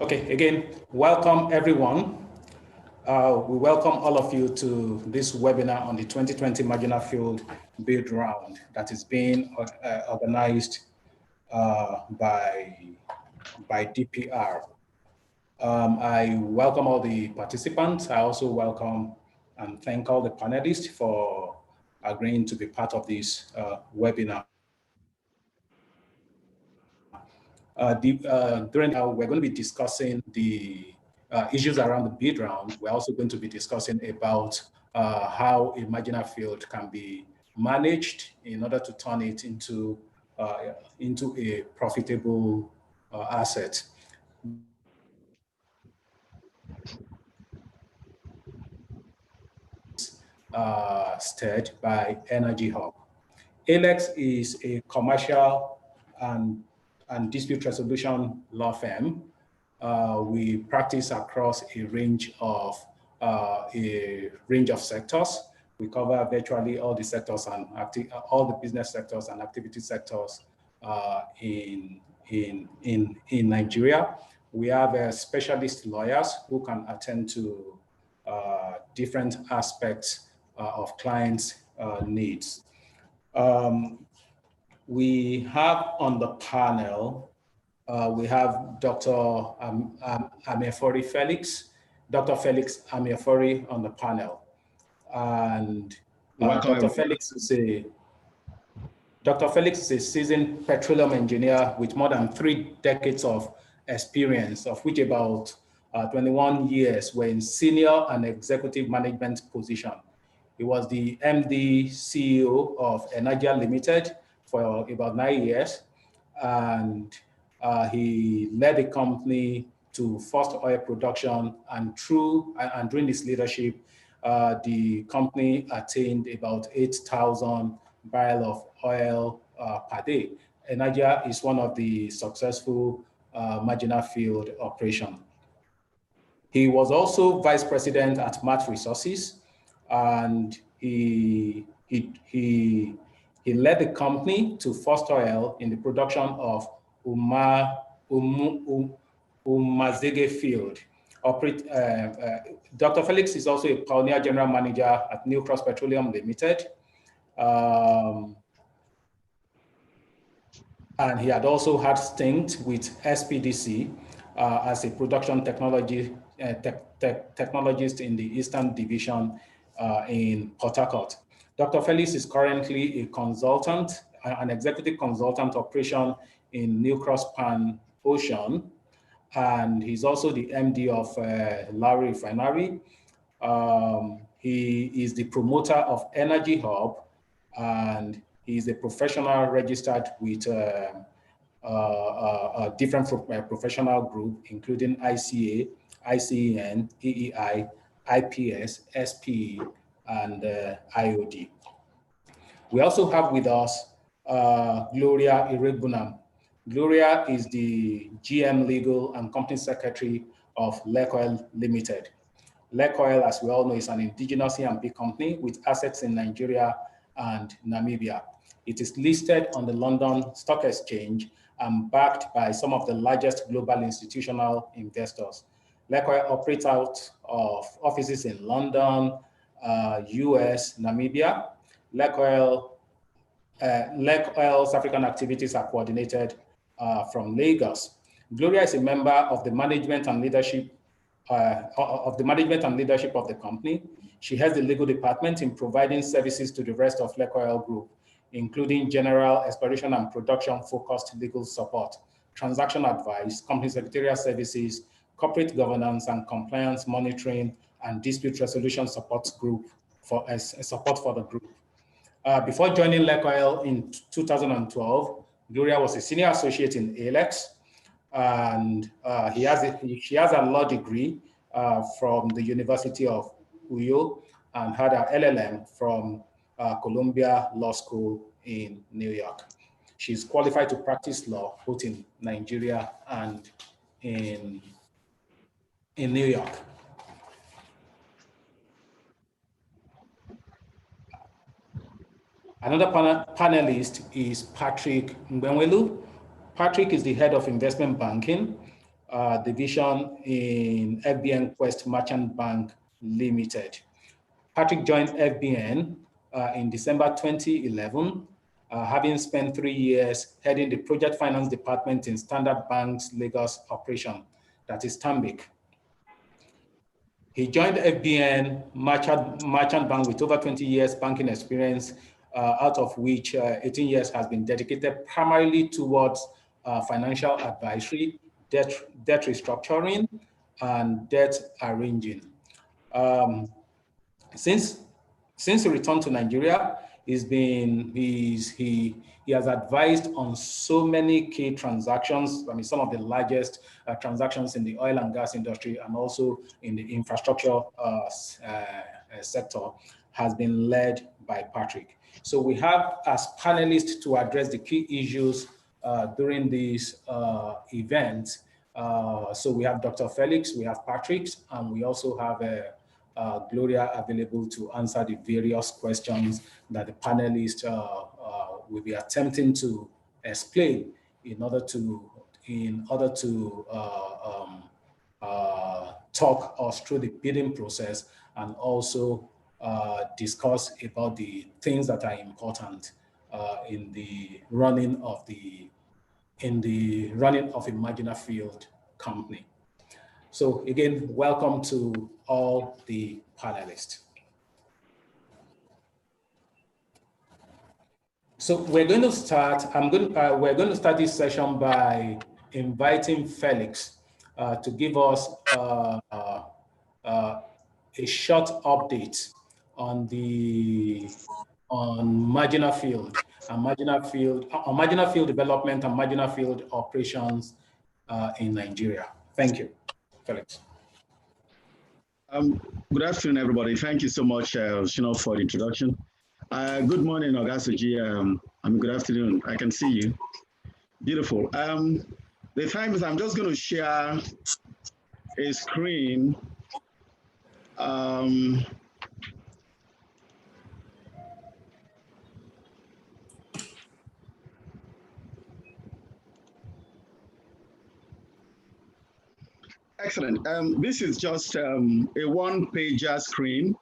Okay, again, welcome everyone. We welcome all of you to this webinar on the 2020 Marginal Field Bid Round that is being organized by DPR. I welcome all the participants. I also welcome and thank all the panelists for agreeing to be part of this webinar. During we're going to be discussing the issues around the bid round. We're also going to be discussing about how a marginal field can be managed in order to turn it into a profitable asset. Steered by Energy Hub. Alex is a commercial and dispute resolution law firm. We practice across a range of sectors. We cover virtually all the sectors and all the business sectors and activity sectors in Nigeria. We have specialist lawyers who can attend to different aspects of clients' needs. We have on the panel, we have Dr. Amiafori Felix, Dr. Felix Amiafori on the panel. And Dr. Felix is a seasoned petroleum engineer with more than 3 decades of experience, of which about 21 years were in senior and executive management position. He was the MD CEO of Energia Limited for about 9 years, and he led the company to first oil production, and during his leadership, the company attained about 8,000 barrels of oil per day. Energia is one of the successful marginal field operation. He was also vice president at Mat Resources, and he led the company to first oil in the production of Umazege field. Dr. Felix is also a pioneer general manager at New Cross Petroleum Limited. And he had also had stint with SPDC as a production technologist in the Eastern Division in Port Harcourt. Dr. Felix is currently a consultant, an executive consultant operation in New Cross Pan Ocean, and he's also the MD of Lowry Refinery. He is the promoter of Energy Hub, and he's a professional registered with a different professional group, including ICA, ICEN, EEI, IPS, SPE, and IOD. We also have with us Gloria Iregbunam. Gloria is the GM Legal and Company Secretary of Lake Oil Limited. Lake Oil, as we all know, is an indigenous E&P company with assets in Nigeria and Namibia. It is listed on the London Stock Exchange and backed by some of the largest global institutional investors. Lake Oil operates out of offices in London, US, Namibia. Lake Oil's African activities are coordinated from Lagos. Gloria is a member of the management and leadership of the company. She has the legal department in providing services to the rest of Lake Oil Group, including general exploration and production focused legal support, transaction advice, company secretarial services, corporate governance and compliance monitoring, and dispute resolution support group support for the group. Before joining Lake Oil in 2012, Gloria was a senior associate in Alex, and she has a law degree from the University of Uyo and had an LLM from Columbia Law School in New York. She's qualified to practice law both in Nigeria and in New York. Another panelist is Patrick Mbenwelu. Patrick is the head of investment banking. division in FBN Quest Merchant Bank Limited. Patrick joined FBN in December 2011, having spent 3 years heading the project finance department in Standard Bank's Lagos operation, that is Stanbic. He joined FBN Merchant Bank with over 20 years banking experience, out of which 18 years has been dedicated primarily towards financial advisory, debt restructuring, and debt arranging. Since he returned to Nigeria, he has advised on so many key transactions. I mean, some of the largest transactions in the oil and gas industry and also in the infrastructure sector has been led by Patrick. So we have as panelists to address the key issues during this event. So we have Dr. Felix, we have Patrick, and we also have Gloria available to answer the various questions that the panelists will be attempting to explain in order to talk us through the bidding process and also discuss about the things that are important in the running of a marginal field company. So again, welcome to all the panelists. So we're going to start. We're going to start this session by inviting Felix to give us a short update on marginal field development and marginal field operations in Nigeria. Thank you, Felix. Good afternoon, everybody. Thank you so much, Shino, for the introduction. Good morning, Ogasuji. Good afternoon. I can see you. Beautiful. The time is I'm just going to share a screen. Excellent. This is just a one-pager screen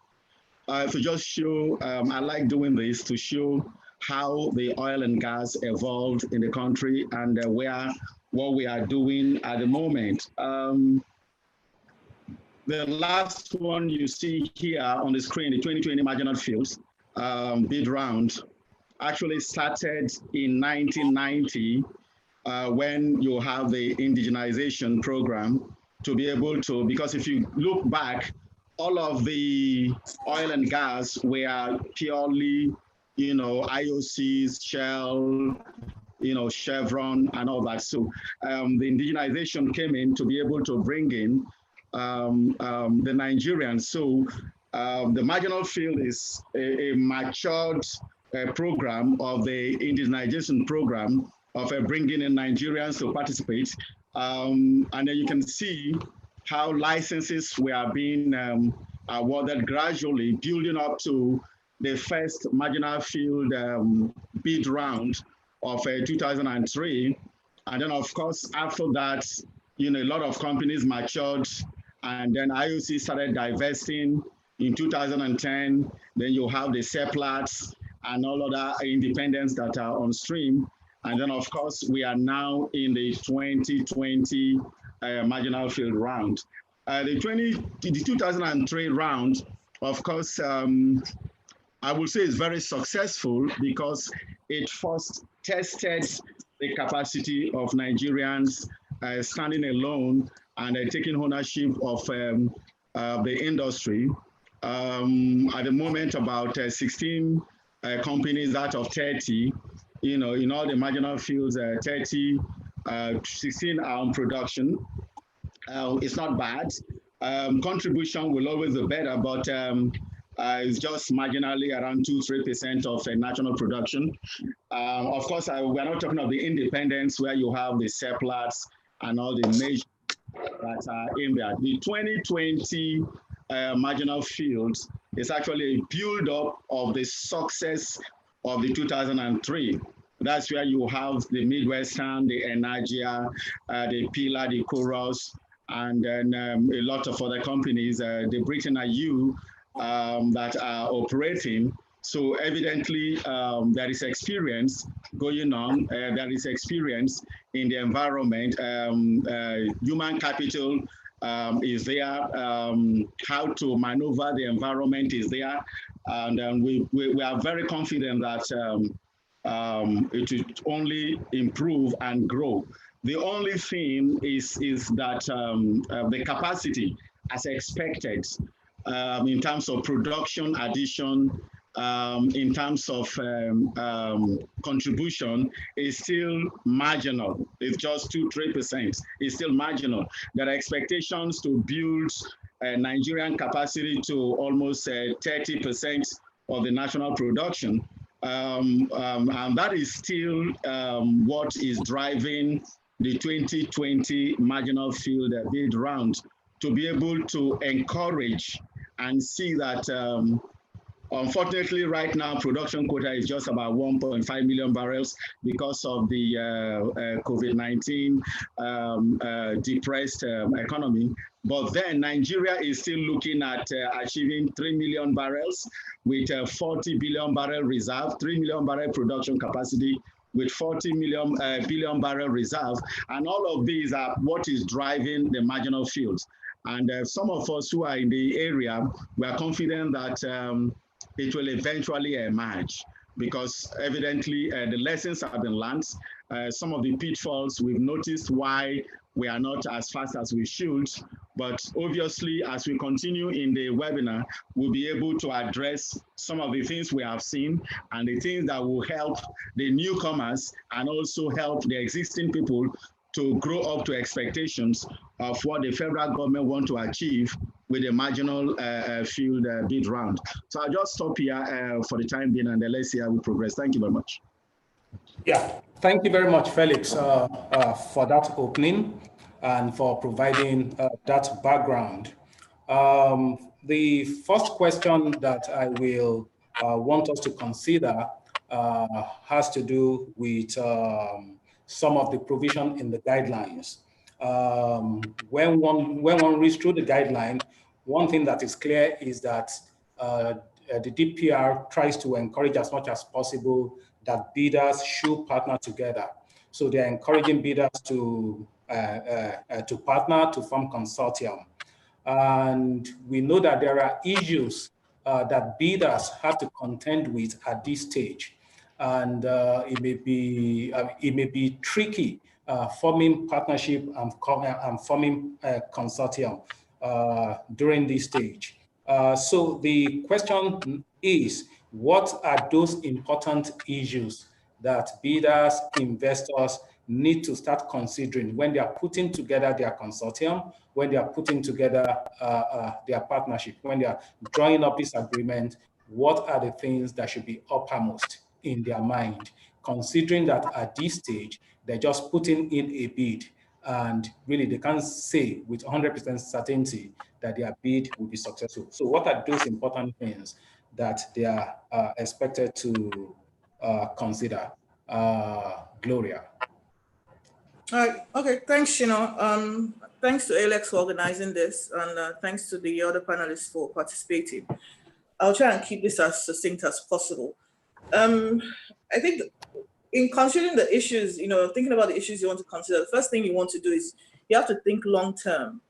to just show, I like doing this to show how the oil and gas evolved in the country and what we are doing at the moment. The last one you see here on the screen, the 2020 Marginal Fields Bid Round, actually started in 1990 when you have the indigenization program to be able to, because if you look back, all of the oil and gas were purely, IOCs, Shell, Chevron and all that. So the indigenization came in to be able to bring in the Nigerians. So the marginal field is a matured program of the indigenization program of bringing in Nigerians to participate. And then you can see how licenses were being awarded gradually, building up to the first marginal field bid round of 2003. And then, of course, after that, a lot of companies matured, and then IOC started divesting in 2010. Then you have the SEPLATs and all other independents that are on stream. And then, of course, we are now in the 2020 marginal field round. The 2003 round, of course, I would say is very successful because it first tested the capacity of Nigerians standing alone and taking ownership of the industry. At the moment, about 16 companies out of 30, in all the marginal fields, 16 are on production. It's not bad. Contribution will always be better, but it's just marginally around 2-3% of national production. Of course, we're not talking of the independents where you have the SEPLATs and all the major that are in there. The 2020 marginal fields is actually a build-up of the success of the 2003. That's where you have the Midwestern, the Energia, the Pillar, the Chorus, and then a lot of other companies, the Britain IU, that are operating. So evidently, there is experience going on. There is experience in the environment. Human capital is there. How to maneuver the environment is there. And we are very confident that it will only improve and grow. The only thing is that the capacity, as expected, in terms of production addition, in terms of contribution, is still marginal. It's just 2-3%. It's still marginal. There are expectations to build Nigerian capacity to almost 30% of the national production. And that is still what is driving the 2020 Marginal Field Bid Round, to be able to encourage and see that unfortunately, right now, production quota is just about 1.5 million barrels because of the COVID-19 depressed economy. But then Nigeria is still looking at achieving 3 million barrels with a 40 billion barrel reserve, 3 million barrel production capacity with 40 billion barrel reserve. And all of these are what is driving the marginal fields. And some of us who are in the area, we are confident that it will eventually emerge, because evidently the lessons have been learned. Some of the pitfalls, we've noticed why we are not as fast as we should. But obviously, as we continue in the webinar, we'll be able to address some of the things we have seen and the things that will help the newcomers and also help the existing people to grow up to expectations of what the federal government want to achieve with the marginal field bid round. So I'll just stop here for the time being, and let's see how we progress. Thank you very much. Yeah, thank you very much, Felix, for that opening and for providing that background. The first question that I will want us to consider has to do with some of the provision in the guidelines. When one reads through the guideline, one thing that is clear is that the DPR tries to encourage as much as possible that bidders should partner together. So they're encouraging bidders to partner, to form consortium. And we know that there are issues that bidders have to contend with at this stage. And it may be tricky forming partnership and forming consortium during this stage. So the question is, what are those important issues that bidders, investors need to start considering when they are putting together their consortium, when they are putting together their partnership, when they are drawing up this agreement? What are the things that should be uppermost in their mind, considering that at this stage, they're just putting in a bid and really they can't say with 100% certainty that their bid will be successful. So what are those important things that they are expected to consider? Gloria. All right. Okay. Thanks, Shino. Thanks to Alex for organizing this, and thanks to the other panelists for participating. I'll try and keep this as succinct as possible. I think in considering the issues, thinking about the issues you want to consider, the first thing you want to do is you have to think long term,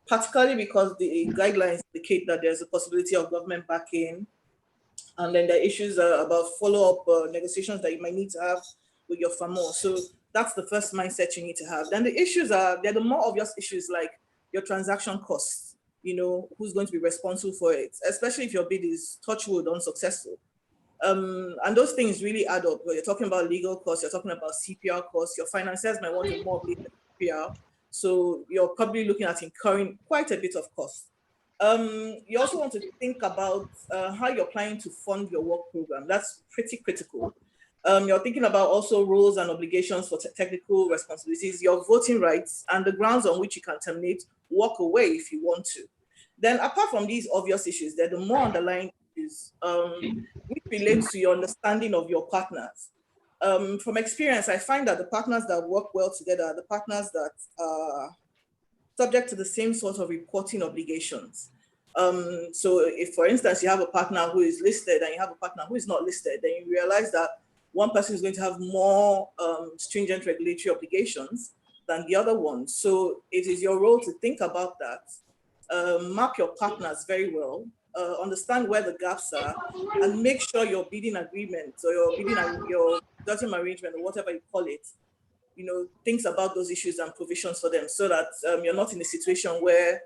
particularly because the guidelines indicate that there's a possibility of government backing, and then the issues are about follow-up negotiations that you might need to have with your farmer. So that's the first mindset you need to have. Then the issues they're the more obvious issues, like your transaction costs, who's going to be responsible for it, especially if your bid is, touch wood, unsuccessful. And those things really add up. You're talking about legal costs, you're talking about CPR costs, your financiers might want to more CPR. So you're probably looking at incurring quite a bit of cost. You also want to think about how you're planning to fund your work program. That's pretty critical. You're thinking about also rules and obligations for technical responsibilities, your voting rights, and the grounds on which you can terminate, walk away if you want to. Then apart from these obvious issues, there are the more underlying issues, which relates to your understanding of your partners. From experience, I find that the partners that work well together are the partners that are subject to the same sort of reporting obligations. So if, for instance, you have a partner who is listed and you have a partner who is not listed, then you realize that one person is going to have more stringent regulatory obligations than the other one. So it is your role to think about that, map your partners very well, understand where the gaps are, and make sure your bidding agreement or your consortium arrangement or whatever you call it, thinks about those issues and provisions for them, so that you're not in a situation where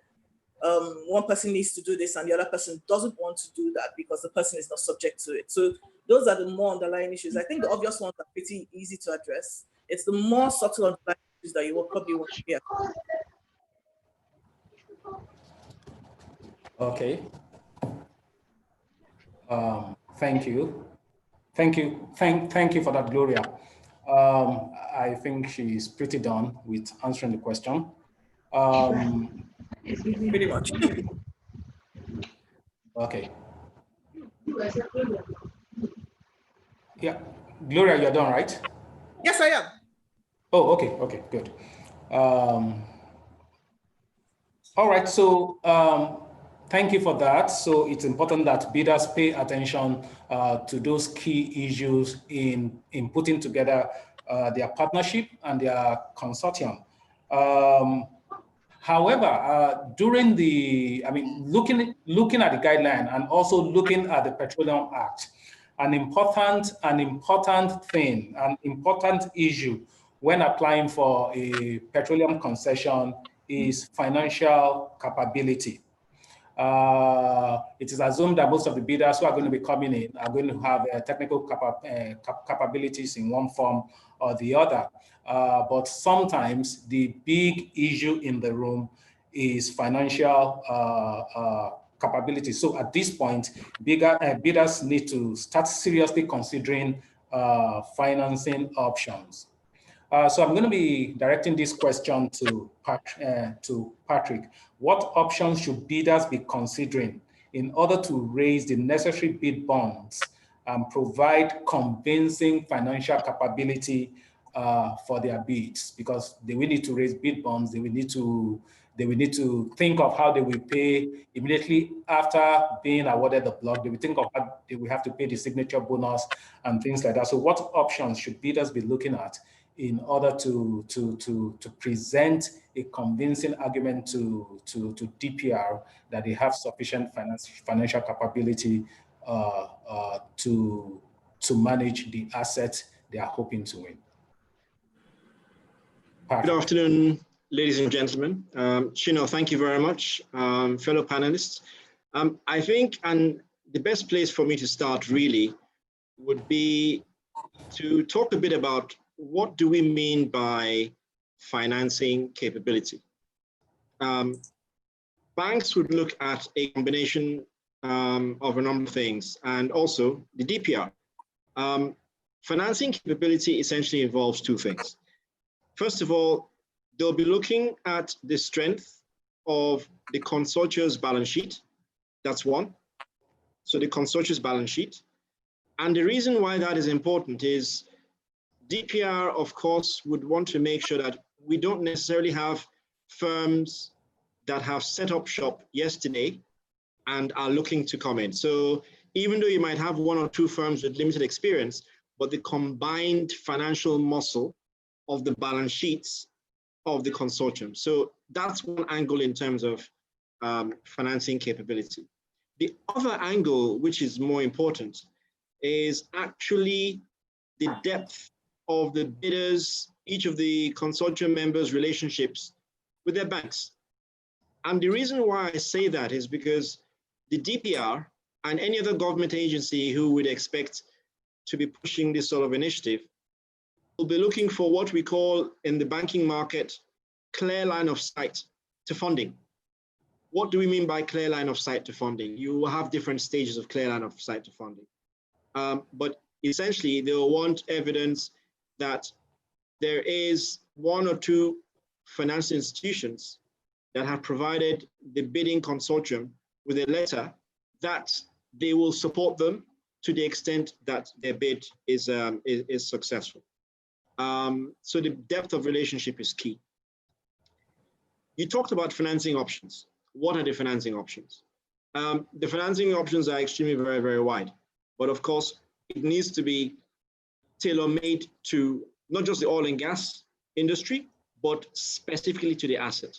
one person needs to do this and the other person doesn't want to do that because the person is not subject to it. So those are the more underlying issues. I think the obvious ones are pretty easy to address. It's the more subtle underlying issues that you will probably want to hear. Okay. Thank you. Thank you for that, Gloria. I think she's pretty done with answering the question. Pretty much. Okay. Yeah, Gloria, you're done, right? Yes, I am. Oh, okay, good. All right, so thank you for that. So it's important that bidders pay attention to those key issues in putting together their partnership and their consortium. However, during looking at the guideline and also looking at the Petroleum Act, an important thing, an important issue when applying for a petroleum concession is financial capability. It is assumed that most of the bidders who are going to be coming in are going to have technical capabilities in one form or the other. But sometimes the big issue in the room is financial capability. So at this point, bidders need to start seriously considering financing options. So I'm going to be directing this question to Patrick. What options should bidders be considering in order to raise the necessary bid bonds and provide convincing financial capability for their bids? Because they will need to raise bid bonds. They will need to think of how they will pay immediately after being awarded the block. They will think of how they will have to pay the signature bonus and things like that. So what options should bidders be looking at in order to present a convincing argument to DPR that they have sufficient financial capability to manage the assets they are hoping to win? Good afternoon, ladies and gentlemen. Shino, thank you very much, fellow panelists. I think, and the best place for me to start really would be to talk a bit about what do we mean by financing capability. Banks would look at a combination of a number of things, and also the DPR. Financing capability essentially involves two things. First of all, they'll be looking at the strength of the consortium's balance sheet. That's one. So the consortium's balance sheet. And the reason why that is important is DPR, of course, would want to make sure that we don't necessarily have firms that have set up shop yesterday and are looking to come in. So even though you might have one or two firms with limited experience, but the combined financial muscle of the balance sheets of the consortium. So that's one angle in terms of financing capability. The other angle, which is more important, is actually the depth of the bidders, each of the consortium members' relationships with their banks. And the reason why I say that is because the DPR and any other government agency who would expect to be pushing this sort of initiative will be looking for what we call in the banking market, clear line of sight to funding. What do we mean by clear line of sight to funding? You will have different stages of clear line of sight to funding. But essentially, they'll want evidence that there is one or two financial institutions that have provided the bidding consortium with a letter that they will support them to the extent that their bid is successful. So the depth of relationship is key. You talked about financing options. What are the financing options? The financing options are extremely very, very wide, but of course, it needs to be tailor-made to not just the oil and gas industry, but specifically to the asset.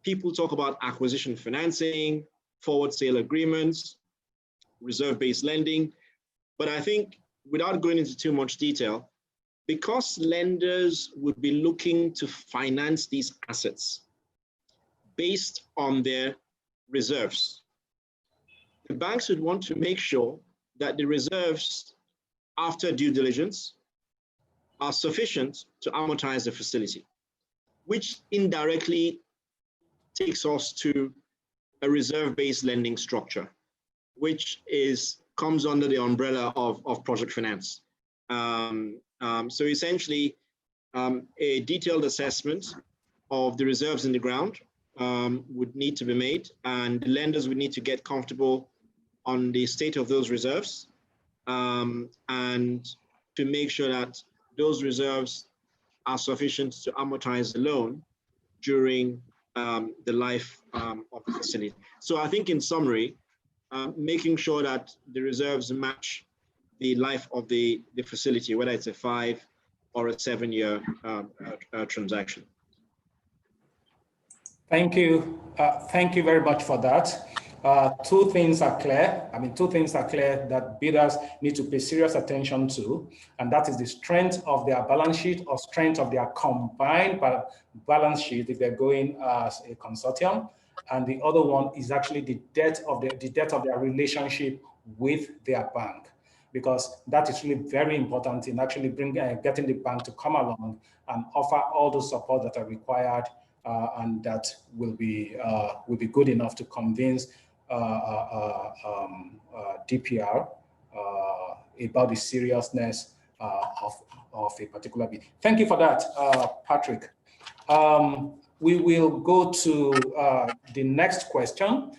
People talk about acquisition financing, forward sale agreements, reserve-based lending, but I think without going into too much detail, because lenders would be looking to finance these assets based on their reserves, the banks would want to make sure that the reserves after due diligence are sufficient to amortize the facility, which indirectly takes us to a reserve-based lending structure, which comes under the umbrella of project finance. So essentially, a detailed assessment of the reserves in the ground would need to be made, and the lenders would need to get comfortable on the state of those reserves, and to make sure that those reserves are sufficient to amortize the loan during the life of the facility. So I think in summary, making sure that the reserves match the life of the facility, whether it's a 5 or a 7-year transaction. Thank you. Thank you very much for that. Two things are clear. Two things are clear that bidders need to pay serious attention to, and that is the strength of their balance sheet or strength of their combined balance sheet if they're going as a consortium. And the other one is actually the depth of their relationship with their bank, because that is really very important in actually getting the bank to come along and offer all the support that are required, and that will be good enough to convince DPR about the seriousness of a particular bid. Thank you for that, Patrick. We will go to the next question.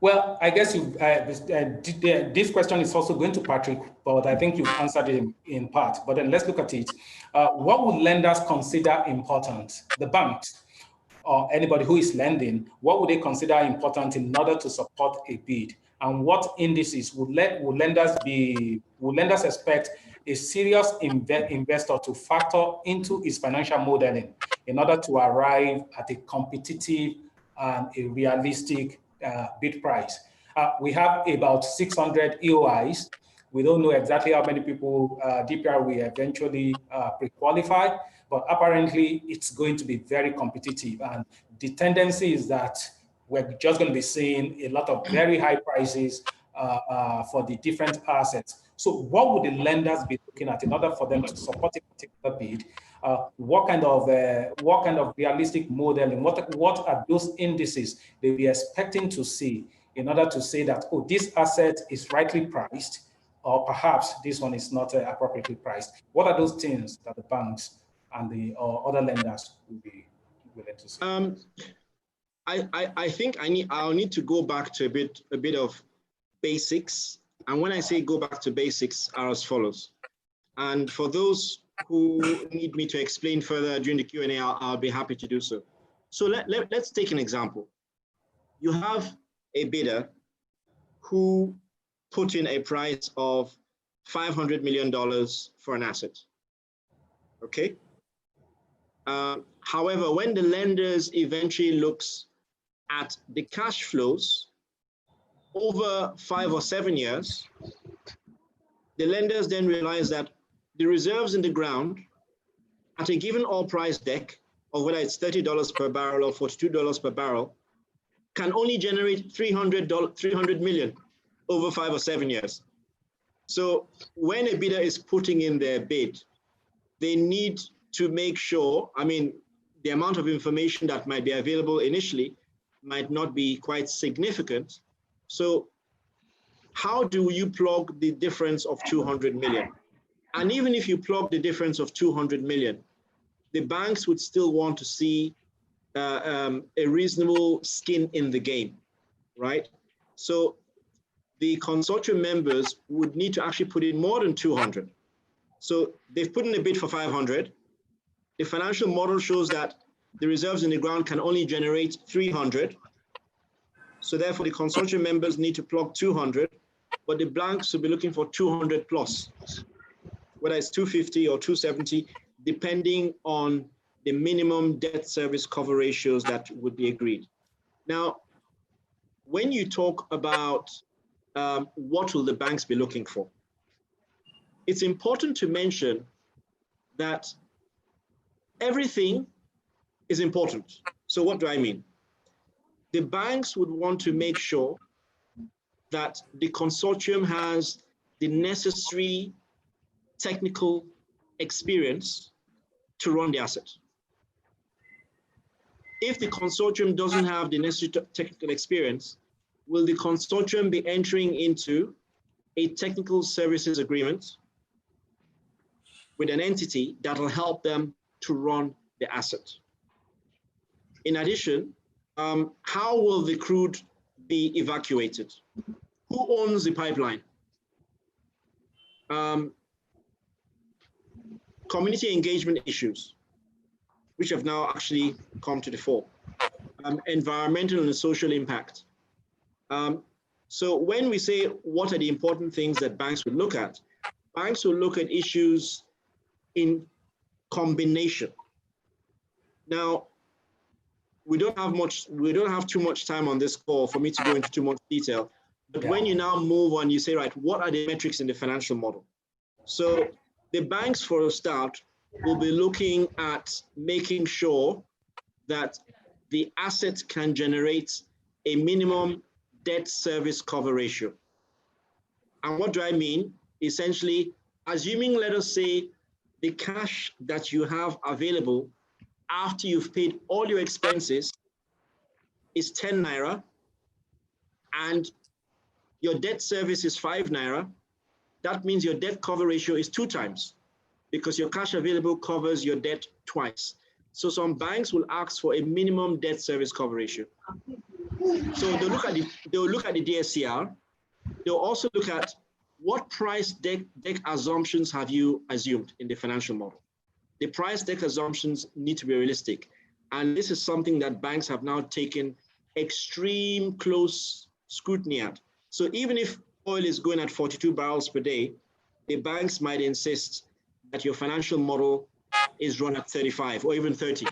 Well, I guess this question is also going to Patrick, but I think you've answered it in part. But then let's look at it. What would lenders consider important? The banks or anybody who is lending, what would they consider important in order to support a bid? And what indices would lenders expect a serious investor to factor into his financial modeling in order to arrive at a competitive and a realistic bid price? We have about 600 EOIs. We don't know exactly how many people DPR will eventually pre-qualify, but apparently it's going to be very competitive. And the tendency is that we're just going to be seeing a lot of very high prices for the different assets. So what would the lenders be looking at in order for them to support a particular bid? What kind of realistic modeling, what are those indices they'll be expecting to see in order to say that, oh, this asset is rightly priced, or perhaps this one is not appropriately priced? What are those things that the banks and the other lenders will be willing to see? I think I'll need to go back to a bit of basics. And when I say go back to basics, are as follows. And for those who need me to explain further during the Q&A, I'll be happy to do so. So let's take an example. You have a bidder who put in a price of $500 million for an asset, okay? However, when the lenders eventually looks at the cash flows over 5 or 7 years, the lenders then realize that the reserves in the ground at a given oil price deck, or whether it's $30 per barrel or $42 per barrel, can only generate $300 million over 5 or 7 years. So when a bidder is putting in their bid, they need to make sure, the amount of information that might be available initially might not be quite significant. So how do you plug the difference of 200 million? And even if you plug the difference of 200 million, the banks would still want to see a reasonable skin in the game, right? So the consortium members would need to actually put in more than 200. So they've put in a bid for 500. The financial model shows that the reserves in the ground can only generate 300. So therefore the consortium members need to plug 200, but the blanks will be looking for 200 plus, whether it's 250 or 270, depending on the minimum debt service cover ratios that would be agreed. Now, when you talk about what will the banks be looking for, it's important to mention that everything is important. So what do I mean? The banks would want to make sure that the consortium has the necessary technical experience to run the asset. If the consortium doesn't have the necessary technical experience, will the consortium be entering into a technical services agreement with an entity that will help them to run the asset? In addition, how will the crude be evacuated? Who owns the pipeline? Community engagement issues, which have now actually come to the fore. Environmental and social impact. So when we say what are the important things that banks would look at, banks will look at issues in combination. Now, we don't have too much time on this call for me to go into too much detail. But when you now move on, you say, right, what are the metrics in the financial model? So the banks, for a start, will be looking at making sure that the asset can generate a minimum debt service cover ratio. And what do I mean? Essentially, assuming, let us say, the cash that you have available after you've paid all your expenses is 10 naira, and your debt service is 5 naira, that means your debt cover ratio is 2 times, because your cash available covers your debt twice. So some banks will ask for a minimum debt service cover ratio. So they'll look at the DSCR. They'll also look at what price deck assumptions have you assumed in the financial model. The price deck assumptions need to be realistic. And this is something that banks have now taken extreme close scrutiny at. So even if oil is going at 42 barrels per day, the banks might insist that your financial model is run at 35 or even 30.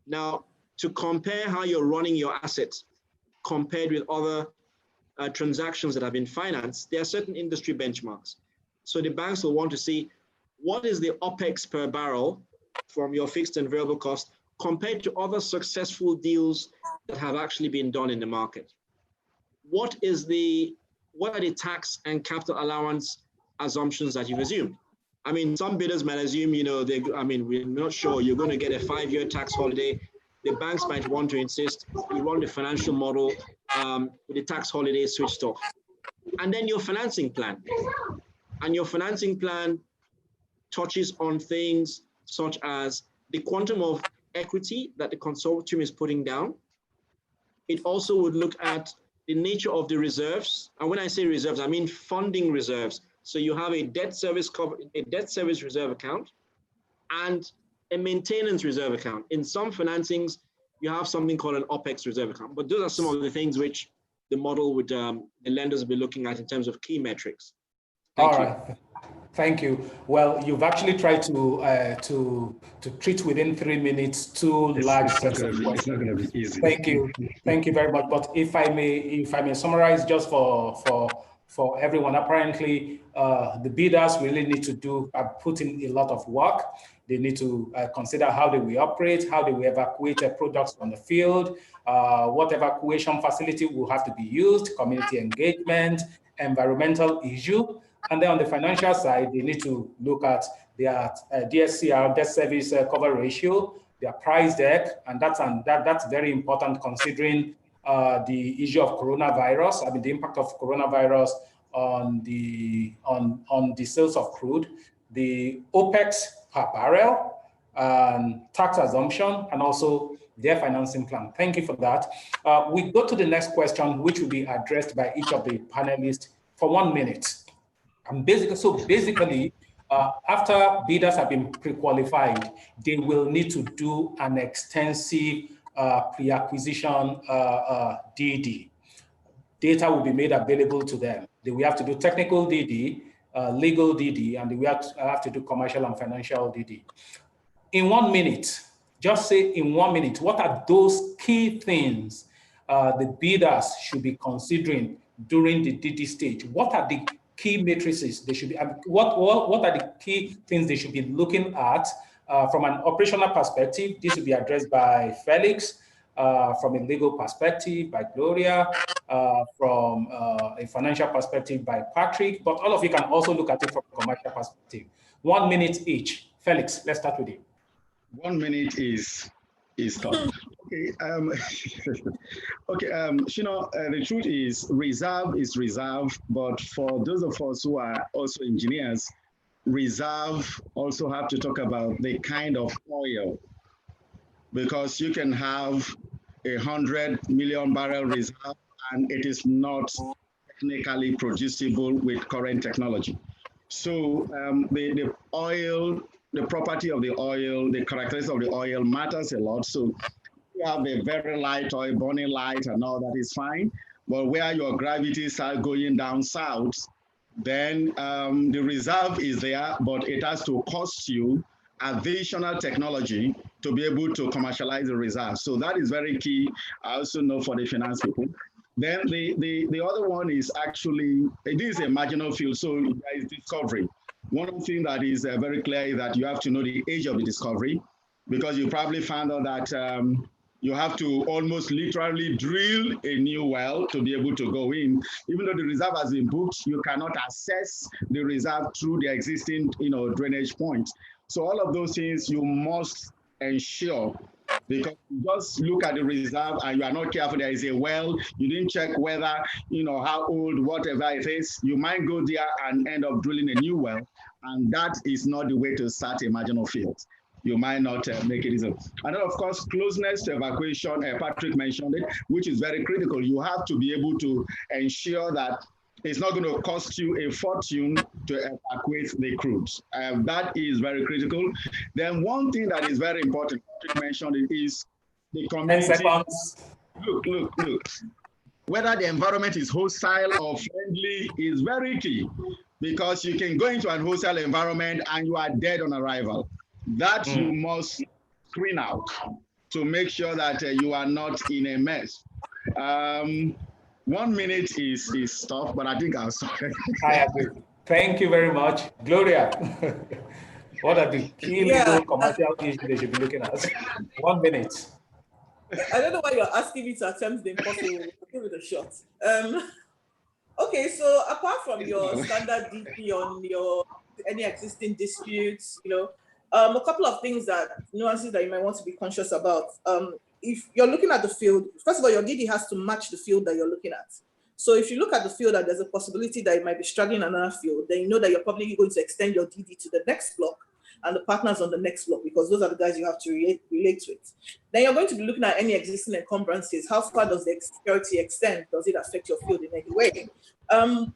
Now, to compare how you're running your assets compared with other transactions that have been financed, there are certain industry benchmarks. So the banks will want to see what is the OPEX per barrel from your fixed and variable cost compared to other successful deals that have actually been done in the market. What are the tax and capital allowance assumptions that you've assumed? I mean, some bidders might assume, we're not sure you're going to get a 5-year tax holiday. The banks might want to insist you run the financial model with the tax holiday switched off. And then your financing plan. And your financing plan touches on things such as the quantum of equity that the consortium is putting down. It also would look at the nature of the reserves. And when I say reserves, I mean funding reserves. So you have a debt service reserve account and a maintenance reserve account. In some financings, you have something called an OPEX reserve account. But those are some of the things which the model would, the lenders will be looking at in terms of key metrics. Thank you. Thank you. Well, you've actually tried to treat within 3 minutes 2 large sets of questions. It's not going to be easy. Thank you very much. But if I may summarize just for everyone, apparently the bidders really need to put in a lot of work. They need to consider how they will operate, how they will evacuate products from the field, what evacuation facility will have to be used, community engagement, environmental issue. And then on the financial side, they need to look at their DSCR, debt service cover ratio, their price deck, and that's very important considering the issue of coronavirus. I mean, the impact of coronavirus on the sales of crude, the OPEX per barrel, tax assumption, and also their financing plan. Thank you for that. We go to the next question, which will be addressed by each of the panelists for 1 minute. And basically, after bidders have been pre-qualified, they will need to do an extensive pre-acquisition DD. Data will be made available to them. They will have to do technical DD, legal DD, and they will have to do commercial and financial DD. In 1 minute, just say in 1 minute, what are those key things the bidders should be considering during the DD stage? What are the key matrices they should be, what are the key things they should be looking at from an operational perspective? This will be addressed by Felix, from a legal perspective by Gloria, from a financial perspective by Patrick, but all of you can also look at it from a commercial perspective. 1 minute each. Felix, let's start with you. 1 minute is tough. Okay, okay, the truth is reserve, but for those of us who are also engineers, reserve also have to talk about the kind of oil, because you can have 100 million barrel reserve and it is not technically producible with current technology. So the oil, the property of the oil, the characteristics of the oil matters a lot. So you have a very light oil, burning light and all that is fine. But where your gravity starts going down south, then the reserve is there, but it has to cost you additional technology to be able to commercialize the reserve. So that is very key. I also know for the finance people. Then the other one is actually, it is a marginal field, so there is discovery. One of the things that is very clear is that you have to know the age of the discovery, because you probably found out that you have to almost literally drill a new well to be able to go in. Even though the reserve has been booked, you cannot assess the reserve through the existing drainage points. So all of those things you must ensure, because you just look at the reserve and you are not careful, there is a well, you didn't check whether, how old, whatever it is, you might go there and end up drilling a new well, and that is not the way to start a marginal field. You might not make it easy. And then, of course, closeness to evacuation, Patrick mentioned it, which is very critical. You have to be able to ensure that it's not going to cost you a fortune to evacuate the crews. That is very critical. Then one thing that is very important, Patrick mentioned it, is the community. 10 seconds. Look. Whether the environment is hostile or friendly is very key, because you can go into an hostile environment and you are dead on arrival. That you must screen out to make sure that you are not in a mess. 1 minute is tough, but I think I'll stop. I agree. Thank you very much. Gloria, what are the key legal commercial issues they should be looking at? 1 minute. I don't know why you're asking me to attempt the impossible. Give it a shot. Okay, so apart from your standard DP on your any existing disputes, a couple of things nuances that you might want to be conscious about. If you're looking at the field, first of all, your DD has to match the field that you're looking at. So if you look at the field and there's a possibility that you might be straddling another field, then you know that you're probably going to extend your DD to the next block and the partners on the next block, because those are the guys you have to relate with. Then you're going to be looking at any existing encumbrances. How far does the security extend? Does it affect your field in any way?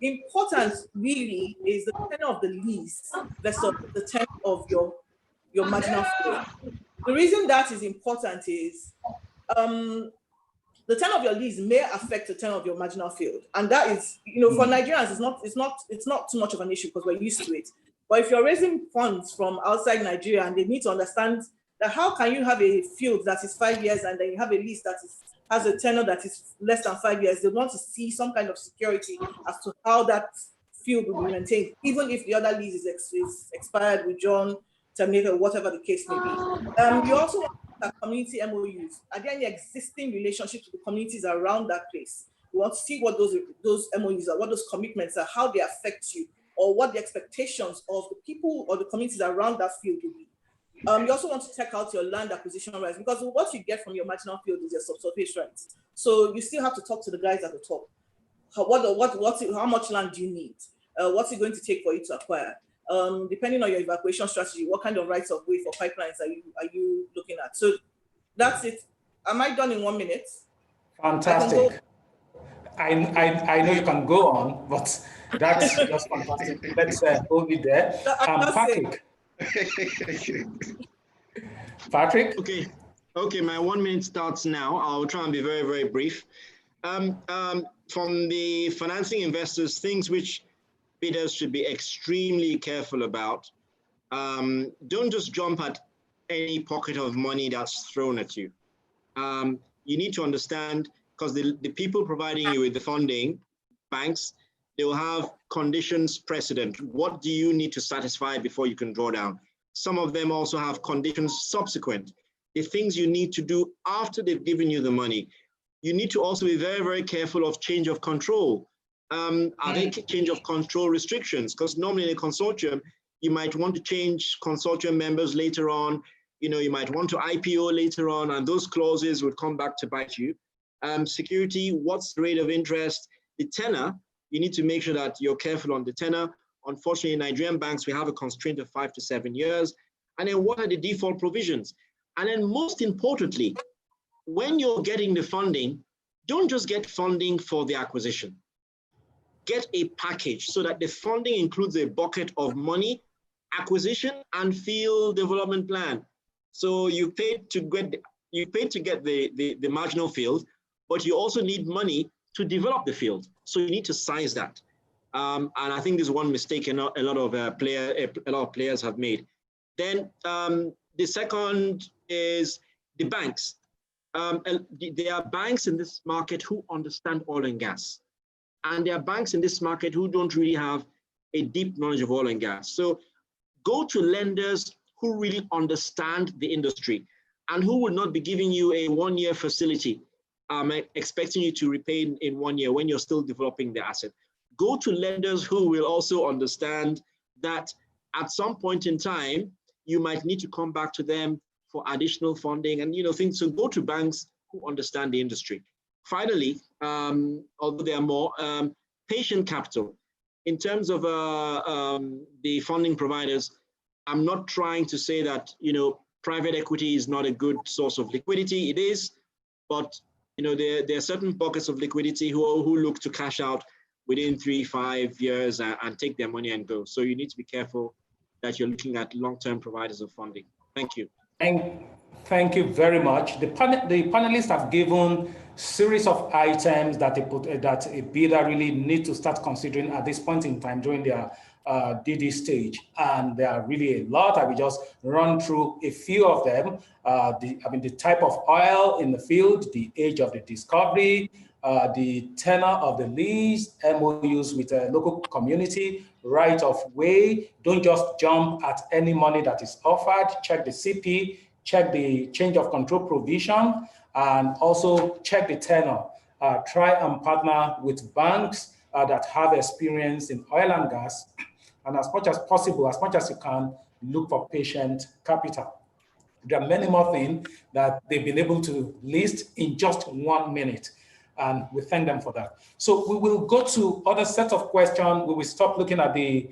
Important really is the tenure of the lease versus the tenure of your marginal field. The reason that is important is the tenure of your lease may affect the tenure of your marginal field, and that is, for Nigerians, it's not too much of an issue because we're used to it. But if you're raising funds from outside Nigeria, and they need to understand that how can you have a field that is 5 years and then you have a lease that has a tenure that is less than 5 years, they want to see some kind of security as to how that field will be maintained, even if the other lease is expired, withdrawn, terminated, whatever the case may be. You also want to look at community MOUs. Are there any existing relationships with the communities around that place? You want to see what those MOUs are, what those commitments are, how they affect you, or what the expectations of the people or the communities around that field will be. You also want to check out your land acquisition rights, because what you get from your marginal field is your subsurface rights. So you still have to talk to the guys at the top. How much land do you need? What's it going to take for you to acquire? depending on your evacuation strategy, what kind of rights of way for pipelines are you looking at? So that's it. Am I done in 1 minute? Fantastic. I know you can go on, but that's just fantastic. Let's hold it there. Patrick. Patrick? Okay, my 1 minute starts now. I'll try and be very, very brief. From the financing investors, things which bidders should be extremely careful about. Don't just jump at any pocket of money that's thrown at you. You need to understand, because the people providing you with the funding, banks, they will have conditions precedent. What do you need to satisfy before you can draw down? Some of them also have conditions subsequent. The things you need to do after they've given you the money. You need to also be very, very careful of change of control. Are there change of control restrictions? Because normally in a consortium, you might want to change consortium members later on. You might want to IPO later on, and those clauses would come back to bite you. Security, what's the rate of interest? The tenor, you need to make sure that you're careful on the tenor. Unfortunately, in Nigerian banks, we have a constraint of 5 to 7 years. And then what are the default provisions? And then most importantly, when you're getting the funding, don't just get funding for the acquisition. Get a package so that the funding includes a bucket of money, acquisition, and field development plan. So you paid to get the marginal field, but you also need money to develop the field. So you need to size that. And I think this is one mistake a lot of players have made. Then the second is the banks. There are banks in this market who understand oil and gas. And there are banks in this market who don't really have a deep knowledge of oil and gas. So go to lenders who really understand the industry and who would not be giving you a 1-year facility, expecting you to repay in 1 year when you're still developing the asset. Go to lenders who will also understand that at some point in time, you might need to come back to them for additional funding and things. So go to banks who understand the industry. Finally, although there are more, patient capital. In terms of the funding providers, I'm not trying to say that private equity is not a good source of liquidity. It is, but there are certain pockets of liquidity who look to cash out within 3-5 years and take their money and go. So you need to be careful that you're looking at long-term providers of funding. Thank you. Thank you very much. The panelists have given series of items that a bidder really need to start considering at this point in time during their DD stage, and there are really a lot. I will just run through a few of them. The type of oil in the field, the age of the discovery, the tenor of the lease, MOUs with a local community, right of way. Don't just jump at any money that is offered. Check the CP, check the change of control provision, and also check the tenor. Try and partner with banks that have experience in oil and gas, and as much as possible, as much as you can, look for patient capital. There are many more things that they've been able to list in just 1 minute, and we thank them for that. So we will go to other sets of questions. We will stop looking at the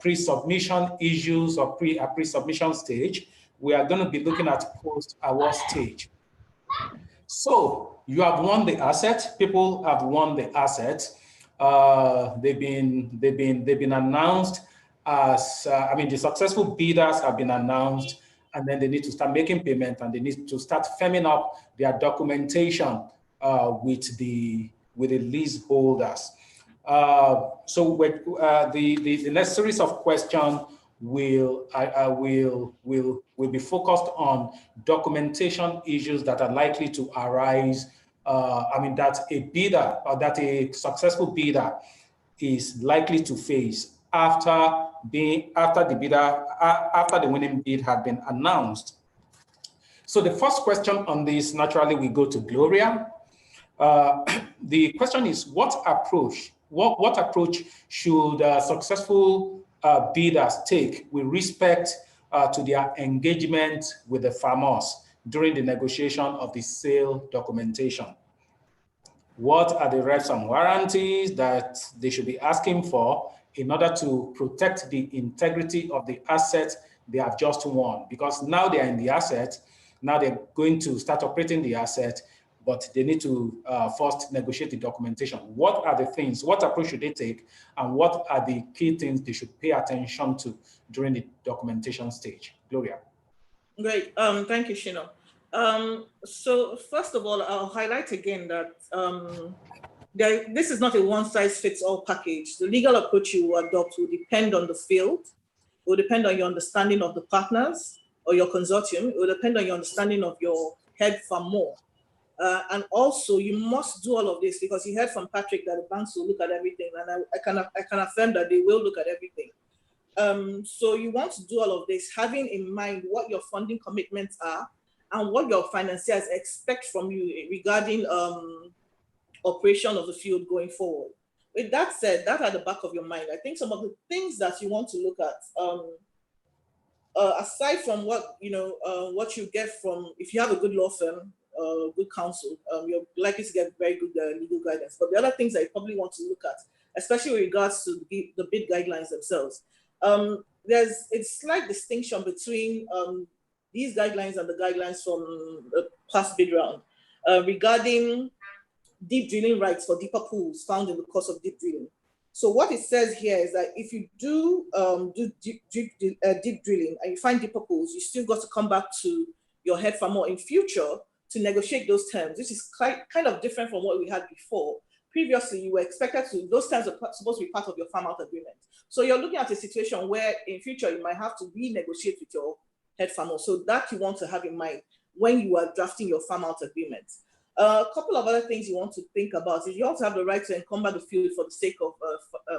pre-submission issues or pre-submission stage. We are going to be looking at post-award stage. So you have won the asset. People have won the asset. They've been announced as the successful bidders have been announced, and then they need to start making payment, and they need to start firming up their documentation with the leaseholders. So the next series of questions will be focused on documentation issues that are likely to arise. That a bidder or that a successful bidder is likely to face after the winning bid had been announced. So the first question on this, naturally, we go to Gloria. The question is, what approach should successful bidders take with respect to their engagement with the farmers during the negotiation of the sale documentation? What are the reps and warranties that they should be asking for in order to protect the integrity of the assets they have just won. Because now they are in the asset, now they're going to start operating the asset, but they need to first negotiate the documentation. What are the things, what approach should they take, and what are the key things they should pay attention to during the documentation stage? Gloria. Great, thank you, Shino. So first of all, I'll highlight again that this is not a one-size-fits-all package. The legal approach you will adopt will depend on the field, it will depend on your understanding of the partners or your consortium, it will depend on your understanding of your head farmer. And also, you must do all of this because you heard from Patrick that the banks will look at everything, and I can affirm that they will look at everything. So you want to do all of this, having in mind what your funding commitments are and what your financiers expect from you regarding operation of the field going forward. With that said, that at the back of your mind, I think some of the things that you want to look at, aside from what what you get from, if you have a good law firm, good counsel, you're likely to get very good legal guidance. But the other things that you probably want to look at, especially with regards to the bid guidelines themselves, there's a slight distinction between these guidelines and the guidelines from the past bid round regarding deep drilling rights for deeper pools found in the course of deep drilling. So what it says here is that if you do deep drilling and you find deeper pools, you still got to come back to your head farmer in future to negotiate those terms. This is kind of different from what we had before. Previously, you were expected to, those terms are supposed to be part of your farm out agreement. So you're looking at a situation where in future, you might have to renegotiate with your head farmer. So that you want to have in mind when you are drafting your farm out agreement. A couple of other things you want to think about is you also have the right to encumber the field for the sake of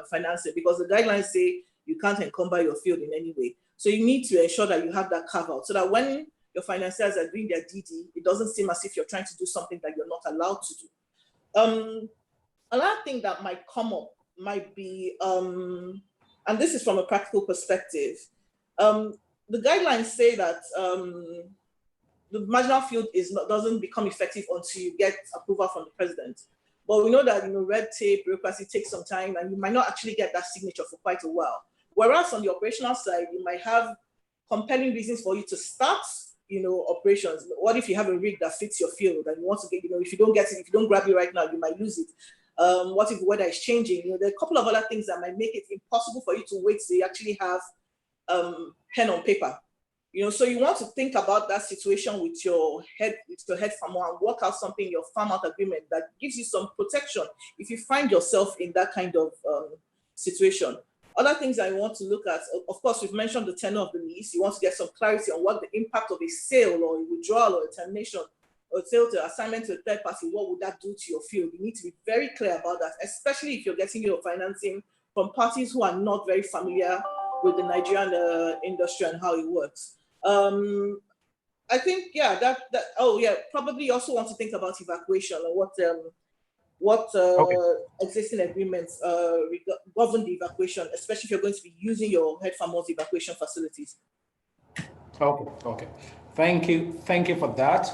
financing, because the guidelines say you can't encumber your field in any way. So you need to ensure that you have that carve out so that when your financiers are doing their DD, it doesn't seem as if you're trying to do something that you're not allowed to do. Another thing that might come up might be, and this is from a practical perspective, the guidelines say that the marginal field doesn't become effective until you get approval from the president. But we know that red tape, bureaucracy takes some time, and you might not actually get that signature for quite a while. Whereas on the operational side, you might have compelling reasons for you to start operations. What if you have a rig that fits your field and you want to get, if you don't get it, if you don't grab it right now, you might lose it. What if the weather is changing? There are a couple of other things that might make it impossible for you to wait till you actually have pen on paper. So you want to think about that situation with your head farmer and work out something in your farm out agreement that gives you some protection if you find yourself in that kind of situation. Other things that you want to look at, of course, we've mentioned the tenure of the lease. You want to get some clarity on what the impact of a sale or a withdrawal or a termination or sale to assignment to a third party, what would that do to your field? You need to be very clear about that, especially if you're getting your financing from parties who are not very familiar with the Nigerian industry and how it works. I think, yeah, probably you also want to think about evacuation or what existing agreements govern the evacuation, especially if you're going to be using your head farmers evacuation facilities. Okay. Thank you for that.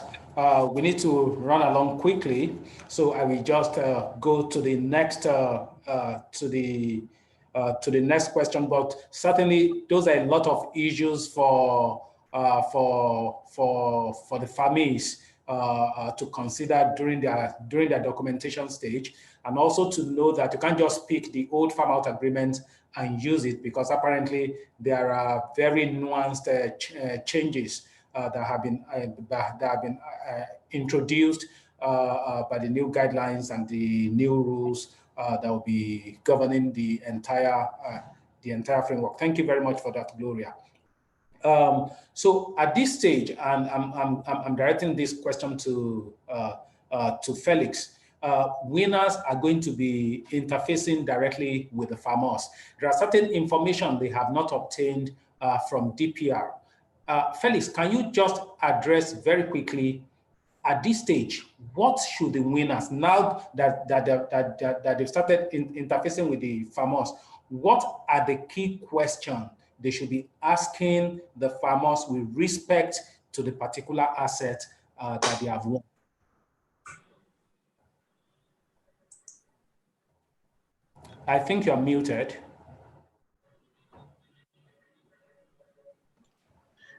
We need to run along quickly, so I will just go to the next next question. But certainly, those are a lot of issues for the farmers to consider during their documentation stage, and also to know that you can't just pick the old farm out agreement and use it, because apparently there are very nuanced changes that have been introduced by the new guidelines and the new rules that will be governing the entire framework. Thank you very much for that, Gloria. So at this stage, and I'm directing this question to Felix. Winners are going to be interfacing directly with the farmers. There are certain information they have not obtained from DPR. Felix, can you just address very quickly at this stage, what should the winners, now that they've started interfacing with the farmers, what are the key questions they should be asking the farmers with respect to the particular asset that they have won? I think you're muted.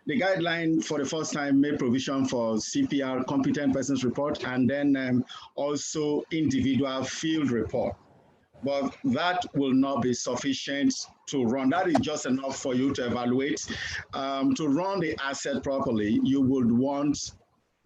the guideline for the first time made provision for CPR, competent persons report, and then also individual field report. But that will not be sufficient to run. That is just enough for you to evaluate. To run the asset properly, you would want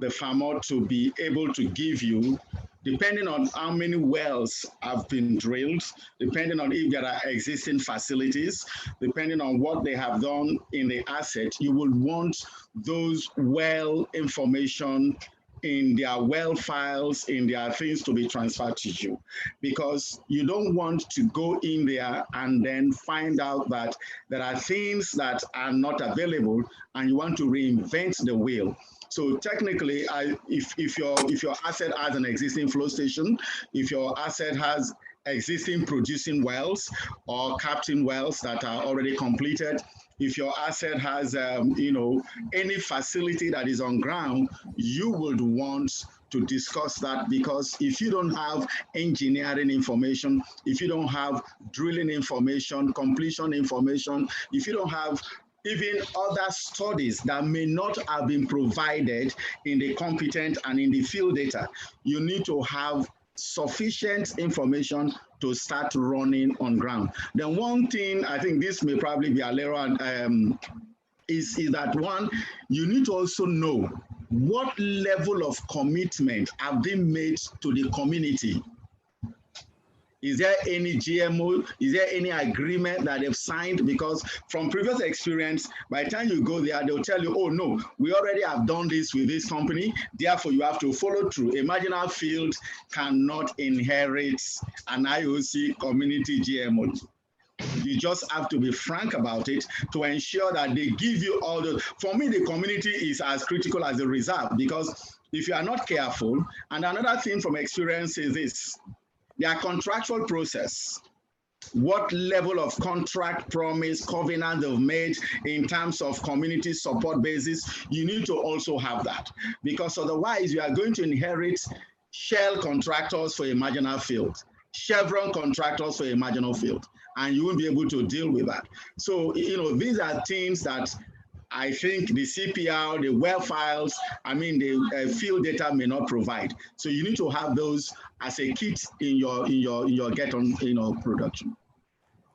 the farmer to be able to give you, depending on how many wells have been drilled, depending on if there are existing facilities, depending on what they have done in the asset, you will want those well information in their well files, in their things to be transferred to you, because you don't want to go in there and then find out that there are things that are not available and you want to reinvent the wheel. So technically, if your asset has an existing flow station, if your asset has existing producing wells or captain wells that are already completed, if your asset has any facility that is on ground, you would want to discuss that, because if you don't have engineering information, if you don't have drilling information, completion information, if you don't have even other studies that may not have been provided in the competent and in the field data, you need to have sufficient information to start running on ground. Then one thing, I think this may probably be a later on, is that one, you need to also know what level of commitment have been made to the community. Is there any GMO? Is there any agreement that they've signed? Because from previous experience, by the time you go there, they'll tell you, oh no, we already have done this with this company, therefore you have to follow through. A marginal field cannot inherit an IOC community GMO. You just have to be frank about it to ensure that they give you all the, for me, the community is as critical as the reserve, because if you are not careful, and another thing from experience is this, their contractual process, what level of contract, promise, covenant they've made in terms of community support basis, you need to also have that. Because otherwise you are going to inherit Shell contractors for a marginal field, Chevron contractors for a marginal field, and you won't be able to deal with that. So, these are things that I think the CPR, the well files, the field data may not provide. So you need to have those as a kit in your get on production.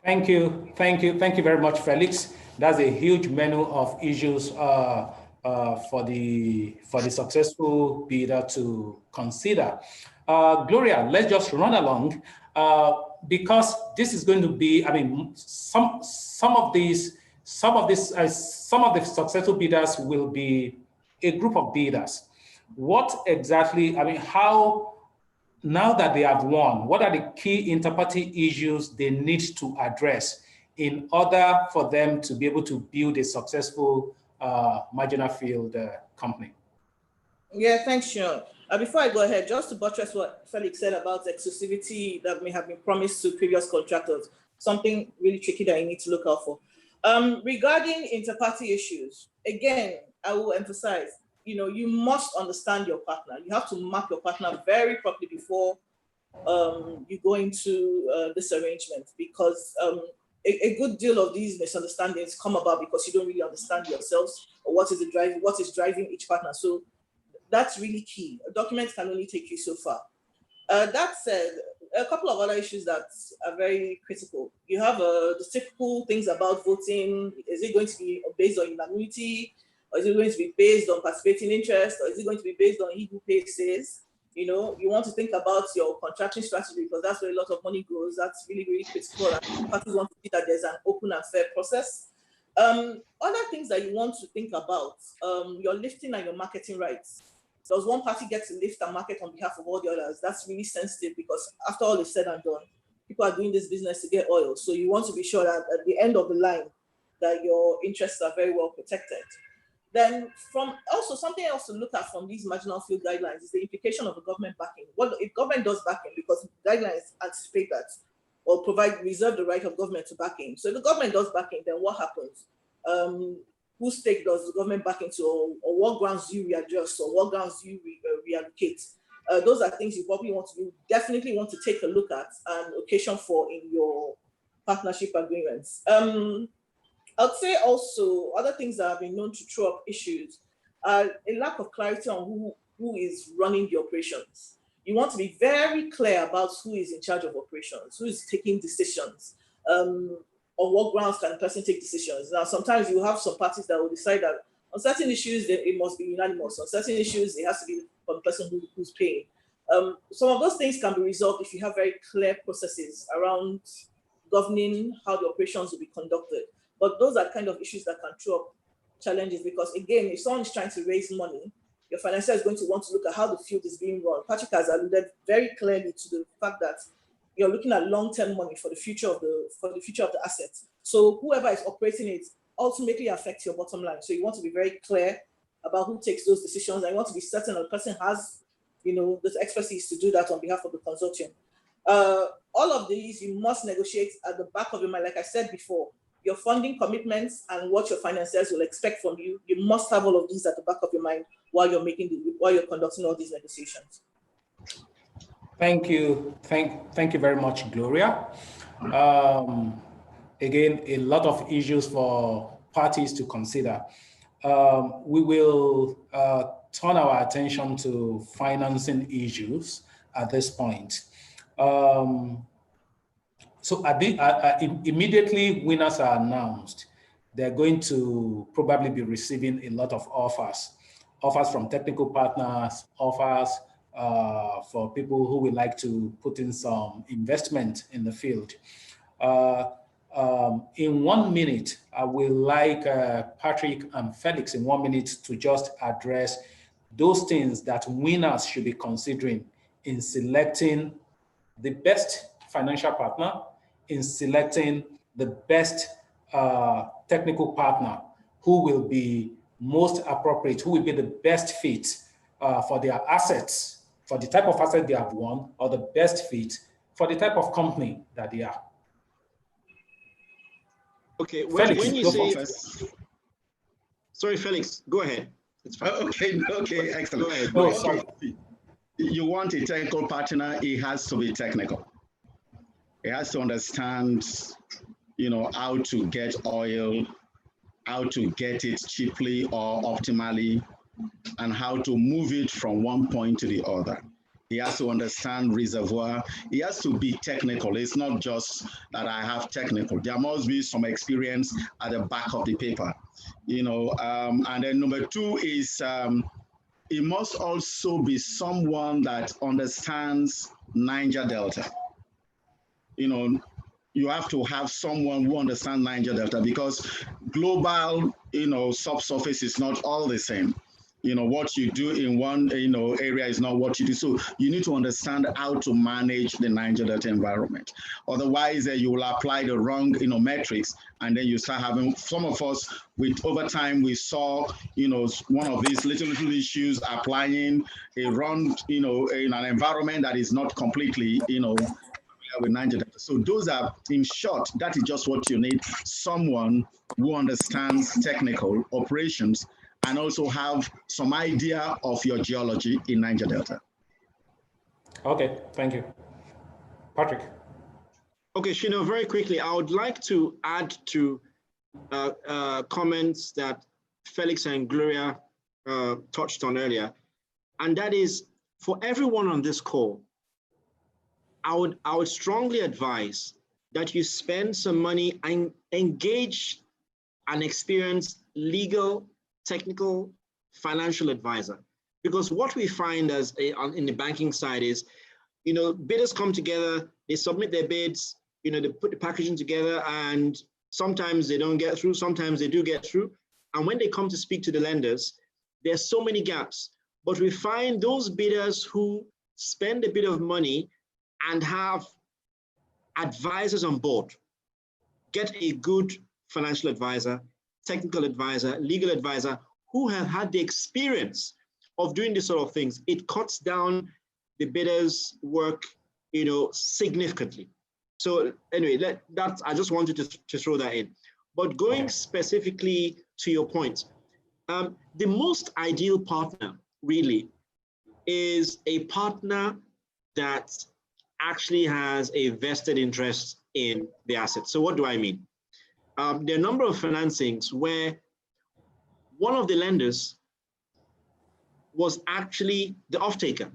Thank you very much, Felix. That's a huge menu of issues for the successful bidder to consider. Gloria, let's just run along because this is going to be, some of the successful bidders will be a group of bidders. What exactly, how, now that they have won, what are the key interparty issues they need to address in order for them to be able to build a successful marginal field company? Yeah, thanks, Sean. Before I go ahead, just to buttress what Felix said about exclusivity that may have been promised to previous contractors, something really tricky that you need to look out for. Regarding interparty issues, again, I will emphasize, you must understand your partner. You have to map your partner very properly before you go into this arrangement, because a good deal of these misunderstandings come about because you don't really understand yourselves or what is driving each partner. So that's really key. Documents can only take you so far. That said, a couple of other issues that are very critical. You have the typical things about voting. Is it going to be based on unanimity? Or is it going to be based on participating interest? Or is it going to be based on he who pays says? You want to think about your contracting strategy, because that's where a lot of money goes. That's really, really critical. And parties want to see that there's an open and fair process. Other things that you want to think about, your lifting and your marketing rights. Does one party get to lift and market on behalf of all the others? That's really sensitive, because after all is said and done, people are doing this business to get oil. So you want to be sure that at the end of the line, that your interests are very well protected. Then also something else to look at from these marginal field guidelines is the implication of the government backing. What if government does backing, because guidelines anticipate that or reserve the right of government to backing. So if the government does backing, then what happens? Whose stake does the government back into, or what grounds do you readjust, or what grounds do you reallocate? Those are things you probably definitely want to take a look at and occasion for in your partnership agreements. I'd say also other things that have been known to throw up issues are a lack of clarity on who is running the operations. You want to be very clear about who is in charge of operations, who is taking decisions, on what grounds can a person take decisions. Now, sometimes you have some parties that will decide that on certain issues, it must be unanimous. On certain issues, it has to be from the person who's paying. Some of those things can be resolved if you have very clear processes around governing how the operations will be conducted. But those are kind of issues that can throw up challenges because, again, if someone is trying to raise money, your financier is going to want to look at how the field is being run. Patrick has alluded very clearly to the fact that you're looking at long-term money for the future of the asset. So whoever is operating it ultimately affects your bottom line. So you want to be very clear about who takes those decisions, and you want to be certain that the person has, the expertise to do that on behalf of the consortium. All of these you must negotiate at the back of your mind. Like I said before, your funding commitments and what your financiers will expect from you. You must have all of these at the back of your mind while you're conducting all these negotiations. Thank you. Thank you very much, Gloria. Again, a lot of issues for parties to consider. We will turn our attention to financing issues at this point. So immediately winners are announced, they're going to probably be receiving a lot of offers from technical partners, offers for people who would like to put in some investment in the field. In 1 minute, I will like Patrick and Felix in 1 minute to just address those things that winners should be considering in selecting the best financial partner, in selecting the best technical partner who will be most appropriate, who will be the best fit for their assets, for the type of asset they have won, or the best fit for the type of company that they are. Okay, Felix, when you say, sorry, Felix, go ahead. It's fine. Okay, excellent. Go ahead. Oh, sorry. You want a technical partner, it has to be technical. It has to understand, how to get oil, how to get it cheaply or optimally, and how to move it from one point to the other. He has to understand reservoir. He has to be technical. It's not just that I have technical. There must be some experience at the back of the paper, And then number two is it must also be someone that understands Niger Delta. You have to have someone who understands Niger Delta because global, subsurface is not all the same. What you do in one, area is not what you do. So you need to understand how to manage the Niger Delta environment. Otherwise, you will apply the wrong, metrics, and then you start having some of us over time, we saw, one of these little issues applying a wrong, in an environment that is not completely, with Niger Delta. So those are, in short, that is just what you need. Someone who understands technical operations and also have some idea of your geology in Niger Delta. Okay, thank you. Patrick. Okay, Shino, very quickly, I would like to add to comments that Felix and Gloria touched on earlier, and that is for everyone on this call, I would strongly advise that you spend some money and engage an experienced legal, technical, financial advisor. Because what we find in the banking side is, bidders come together, they submit their bids, they put the packaging together, and sometimes they don't get through, sometimes they do get through. And when they come to speak to the lenders, there's so many gaps. But we find those bidders who spend a bit of money and have advisors on board, get a good financial advisor, technical advisor, legal advisor, who have had the experience of doing this sort of things. It cuts down the bidder's work, significantly. So anyway, I just wanted to throw that in. But going specifically to your point, the most ideal partner really is a partner that actually has a vested interest in the asset. So what do I mean? there are a number of financings where one of the lenders was actually the off-taker,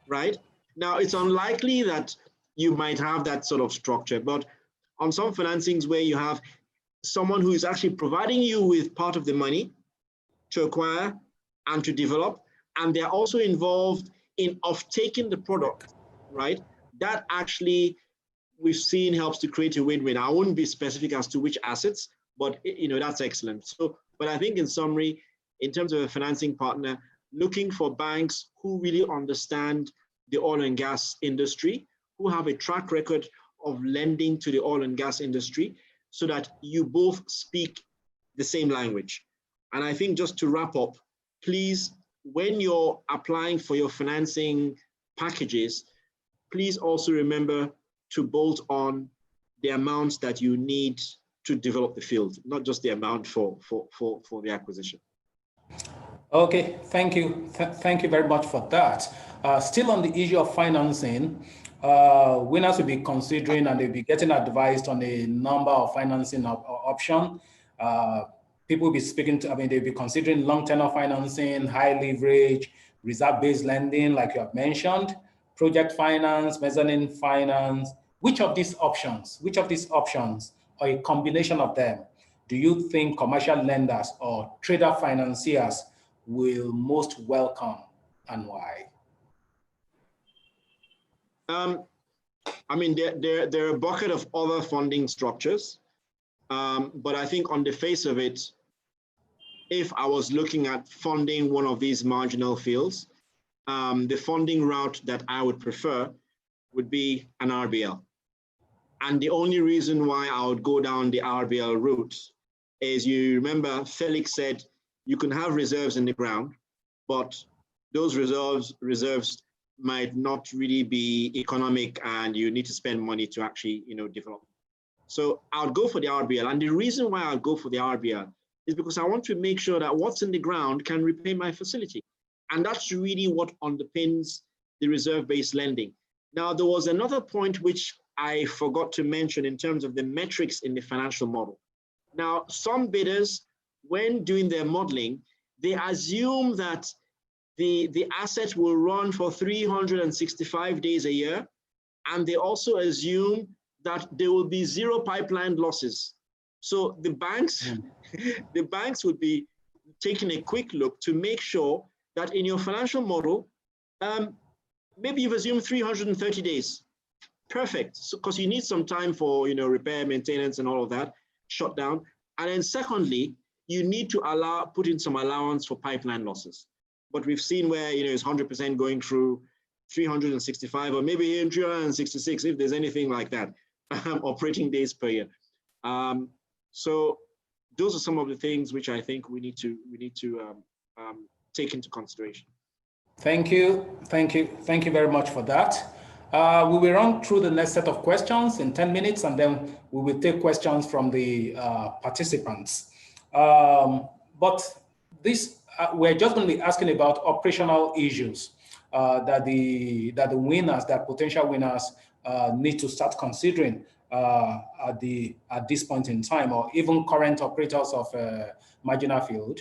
right? Now, it's unlikely that you might have that sort of structure, but on some financings where you have someone who is actually providing you with part of the money to acquire and to develop, and they're also involved in off-taking the product, right? That actually we've seen helps to create a win-win. I wouldn't be specific as to which assets, but that's excellent. So, but I think in summary, in terms of a financing partner, looking for banks who really understand the oil and gas industry, who have a track record of lending to the oil and gas industry, so that you both speak the same language. And I think just to wrap up, please, when you're applying for your financing packages, please also remember to bolt on the amounts that you need to develop the field, not just the amount for the acquisition. Okay, thank you. Thank you very much for that. Still on the issue of financing, winners will be considering and they'll be getting advised on a number of financing options. People will be speaking to, they'll be considering long tenor financing, high leverage, reserve-based lending, like you have mentioned, project finance, mezzanine finance. Which of these options, or a combination of them, do you think commercial lenders or trader financiers will most welcome, and why? There are a bucket of other funding structures, but I think on the face of it, if I was looking at funding one of these marginal fields, the funding route that I would prefer would be an RBL. And the only reason why I would go down the RBL route is, you remember Felix said you can have reserves in the ground, but those reserves might not really be economic and you need to spend money to actually develop. So I'll go for the RBL. And the reason why I'll go for the RBL is because I want to make sure that what's in the ground can repay my facility. And that's really what underpins the reserve-based lending. Now, there was another point which I forgot to mention in terms of the metrics in the financial model. Now, some bidders, when doing their modeling, they assume that the asset will run for 365 days a year, and they also assume that there will be zero pipeline losses. So the banks, the banks would be taking a quick look to make sure that in your financial model, maybe you've assumed 330 days. Perfect, so because you need some time for repair, maintenance, and all of that, shutdown. And then secondly, you need to put in some allowance for pipeline losses. But we've seen where it's 100% going through 365, or maybe even 366, if there's anything like that, operating days per year. So those are some of the things which I think we need to take into consideration. Thank you very much for that. We will run through the next set of questions in 10 minutes, and then we will take questions from the participants. But this, we're just going to be asking about operational issues that the potential winners need to start considering at this point in time, or even current operators of marginal field.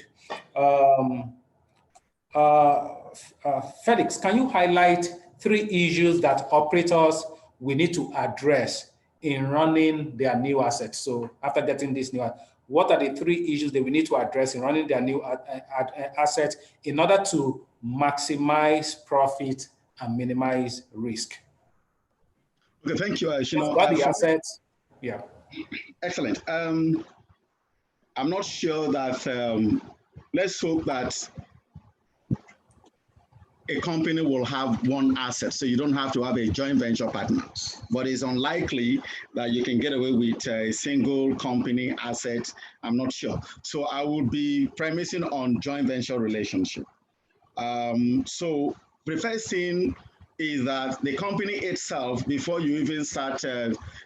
Felix, can you highlight 3 issues that operators will need to address in running their new assets? So after getting this new, what are the 3 issues they will need to address in running their new assets in order to maximize profit and minimize risk? Okay, thank you, What the assets? Yeah. Excellent. I'm not sure that, let's hope that a company will have one asset, so you don't have to have a joint venture partner. But it's unlikely that you can get away with a single company asset. I'm not sure. So I would be premising on joint venture relationship. So the first thing is that the company itself, before you even start,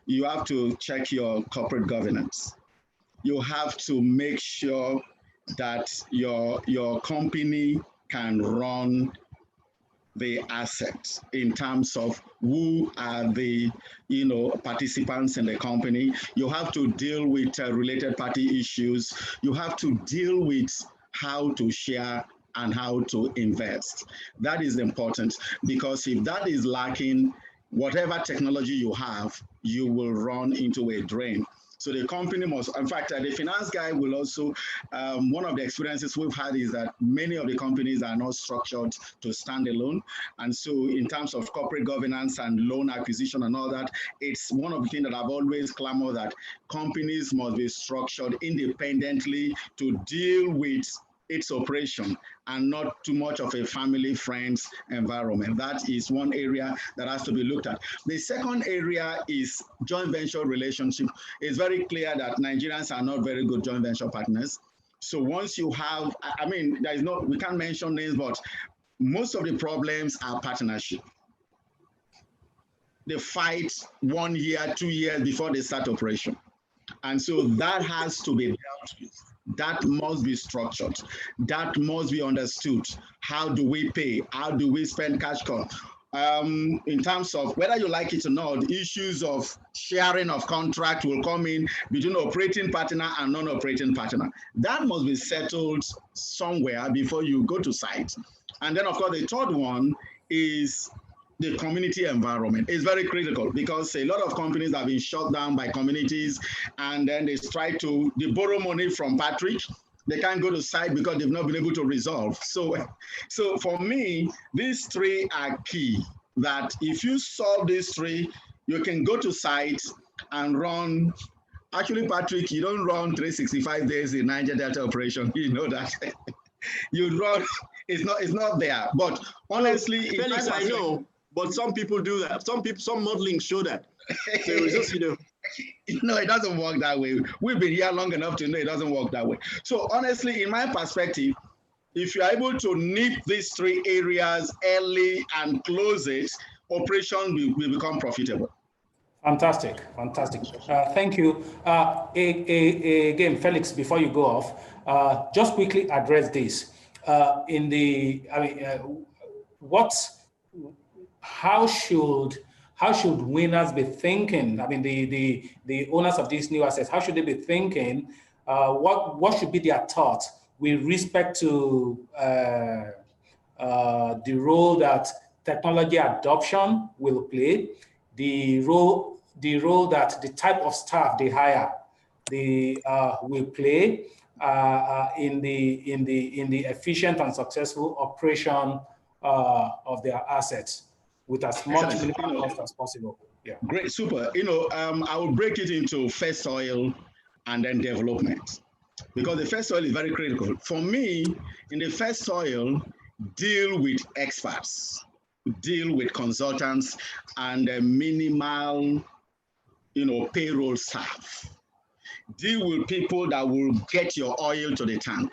you have to check your corporate governance. You have to make sure that your company can run the assets in terms of who are the participants in the company. You have to deal with related party issues. You have to deal with how to share and how to invest. That is important, because if that is lacking, whatever technology you have, you will run into a drain. So the company must, in fact, the finance guy will also, one of the experiences we've had is that many of the companies are not structured to stand alone. And so in terms of corporate governance and loan acquisition and all that, it's one of the things that I've always clamored that companies must be structured independently to deal with its operation and not too much of a family friends environment. That is one area that has to be looked at. The second area is joint venture relationship. It's very clear that Nigerians are not very good joint venture partners. So once you have, I mean, there is no, we can't mention names, but most of the problems are partnership. They fight 1 year, 2 years before they start operation. And so that has to be dealt with. That must be structured. That must be understood. How do we pay? How do we spend cash cost? In terms of whether you like it or not, issues of sharing of contract will come in between operating partner and non-operating partner. That must be settled somewhere before you go to site. And then, of course, the third one is the community environment. Is very critical, because a lot of companies have been shut down by communities, and then they borrow money from Patrick. They can't go to site because they've not been able to resolve. So for me, these three are key, that if you solve these three, you can go to site and run. Actually, Patrick, you don't run 365 days in Niger Delta operation. You know that. You run, it's not there. But honestly, Felix, I know. But some people do that. Some modeling show that. So it's just, No, it doesn't work that way. We've been here long enough to know it doesn't work that way. So honestly, in my perspective, if you're able to nip these three areas early and close it, operation will become profitable. Fantastic. Thank you. Again, Felix, before you go off, just quickly address this. How should winners be thinking? I mean, the owners of these new assets, how should they be thinking? What should be their thought with respect to the role that technology adoption will play, the role that the type of staff they hire will play in the efficient and successful operation of their assets, with as much minimal cost as possible. Yeah. Great, super. I will break it into first oil and then development, because the first oil is very critical. For me, in the first oil, deal with experts, deal with consultants and minimal, payroll staff. Deal with people that will get your oil to the tank,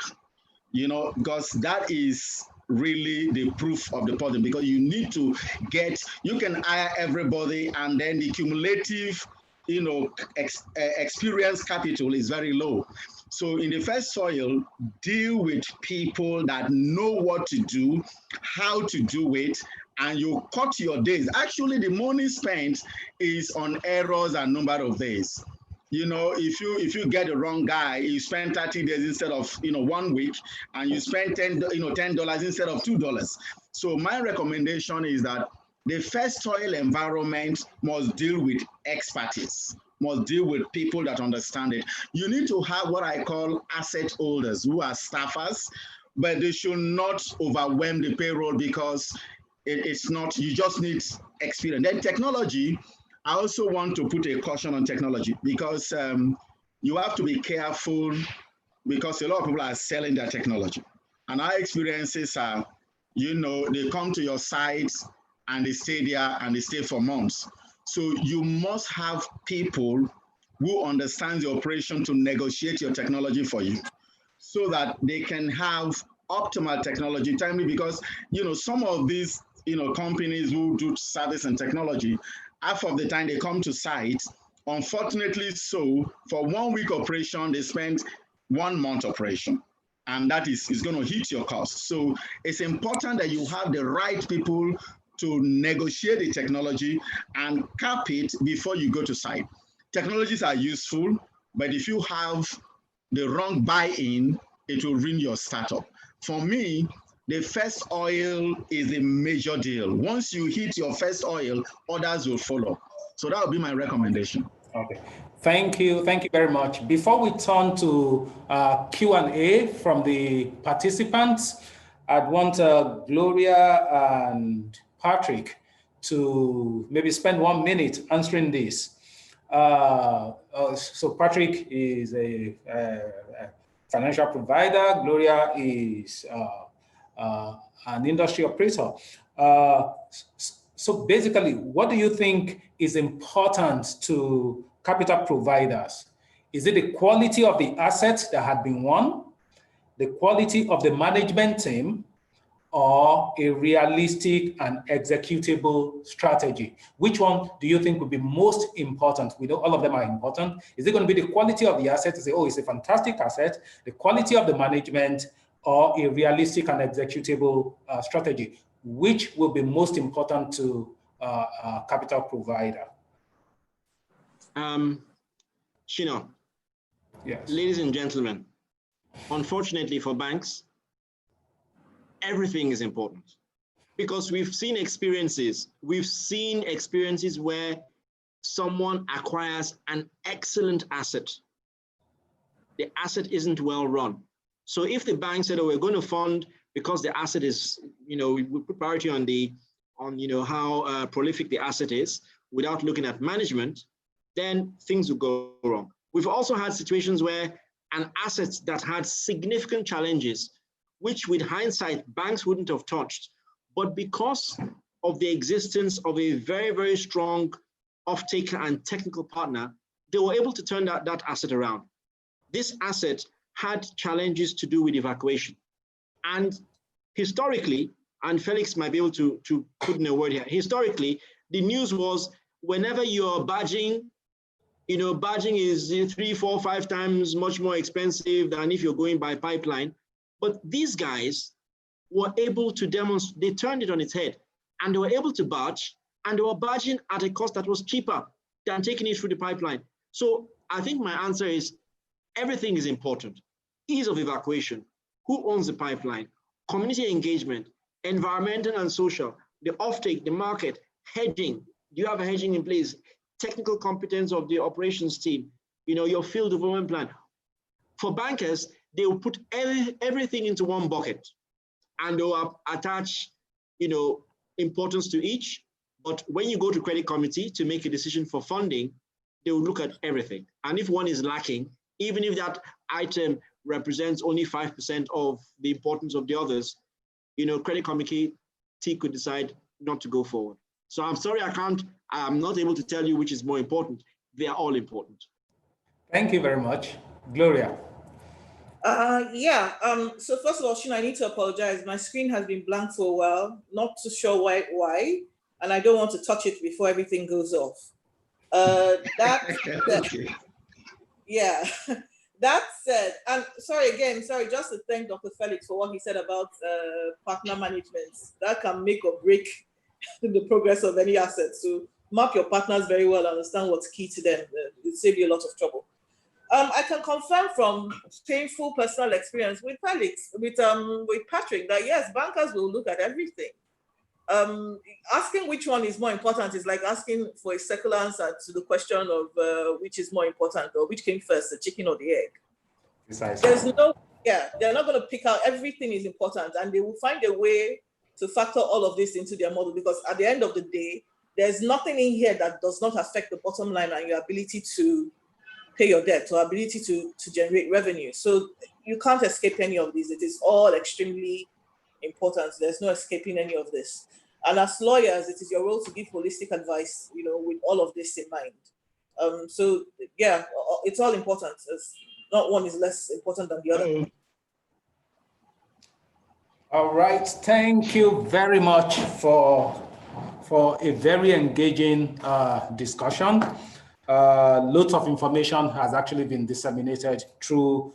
because that is really the proof of the pudding, because you need to you can hire everybody, and then the cumulative, experience capital is very low. So in the first soil, deal with people that know what to do, how to do it, and you cut your days. Actually, the money spent is on errors and number of days. If you get the wrong guy, you spend 30 days instead of 1 week, and you spend $10 instead of $2. So my recommendation is that the first soil environment must deal with expertise, must deal with people that understand it. You need to have what I call asset holders, who are staffers, but they should not overwhelm the payroll, because it's not, you just need experience. Then technology, I also want to put a caution on technology, because you have to be careful, because a lot of people are selling their technology. And our experiences are, they come to your sites and they stay there and they stay for months. So you must have people who understand the operation to negotiate your technology for you, so that they can have optimal technology timely, because, some of these, companies who do service and technology, half of the time they come to site, unfortunately, so for 1 week operation, they spend 1 month operation. and that is going to hit your costs. So it's important that you have the right people to negotiate the technology and cap it before you go to site. Technologies are useful, but if you have the wrong buy-in, it will ruin your startup. For me, the first oil is a major deal. Once you hit your first oil, others will follow. So that would be my recommendation. Okay, thank you very much. Before we turn to Q&A from the participants, I'd want Gloria and Patrick to maybe spend 1 minute answering this. So Patrick is a financial provider. Gloria is an industry operator. So basically, what do you think is important to capital providers? Is it the quality of the assets that had been won, the quality of the management team, or a realistic and executable strategy? Which one do you think would be most important? We know all of them are important. Is it going to be the quality of the asset to say, oh, it's a fantastic asset, the quality of the management, or a realistic and executable strategy? Which will be most important to a capital provider? Shino, yes. Ladies and gentlemen, unfortunately for banks, everything is important, because we've seen experiences where someone acquires an excellent asset. The asset isn't well run. So if the bank said, oh, we're going to fund because the asset is, we put priority on how prolific the asset is without looking at management, then things will go wrong. We've also had situations where an asset that had significant challenges, which with hindsight, banks wouldn't have touched, but because of the existence of a very, very strong off-taker and technical partner, they were able to turn that asset around. This asset had challenges to do with evacuation. And historically, and Felix might be able to put in a word here, historically, the news was whenever you're badging, badging is 3, 4, 5 times much more expensive than if you're going by pipeline. But these guys were able to demonstrate, they turned it on its head, and they were able to badge, and they were badging at a cost that was cheaper than taking it through the pipeline. So I think my answer is everything is important. Ease of evacuation, who owns the pipeline, community engagement, environmental and social, the offtake, the market, hedging. Do you have a hedging in place? Technical competence of the operations team, your field development plan. For bankers, they will put everything into one bucket, and they will attach, importance to each. But when you go to credit committee to make a decision for funding, they will look at everything. And if one is lacking, even if that item represents only 5% of the importance of the others, credit committee could decide not to go forward. So I'm sorry, I'm not able to tell you which is more important. They are all important. Thank you very much. Gloria. So first of all, Shina, I need to apologize. My screen has been blank for a while, not too sure why, and I don't want to touch it before everything goes off. Yeah. That said, and sorry, just to thank Dr. Felix for what he said about partner management. That can make or break the progress of any asset. So mark your partners very well, understand what's key to them. It'll save you a lot of trouble. I can confirm from painful personal experience with Felix, with Patrick, that yes, bankers will look at everything. Asking which one is more important is like asking for a secular answer to the question of which is more important, or which came first, the chicken or the egg. Precisely. They're not going to pick out everything is important, and they will find a way to factor all of this into their model, because at the end of the day, there's nothing in here that does not affect the bottom line and your ability to pay your debt or ability to generate revenue. So you can't escape any of these. It is all extremely important. There's no escaping any of this. And as lawyers, it is your role to give holistic advice, with all of this in mind. So yeah, it's all important. Not one is less important than the other. All right, thank you very much for a very engaging discussion. Lots of information has actually been disseminated through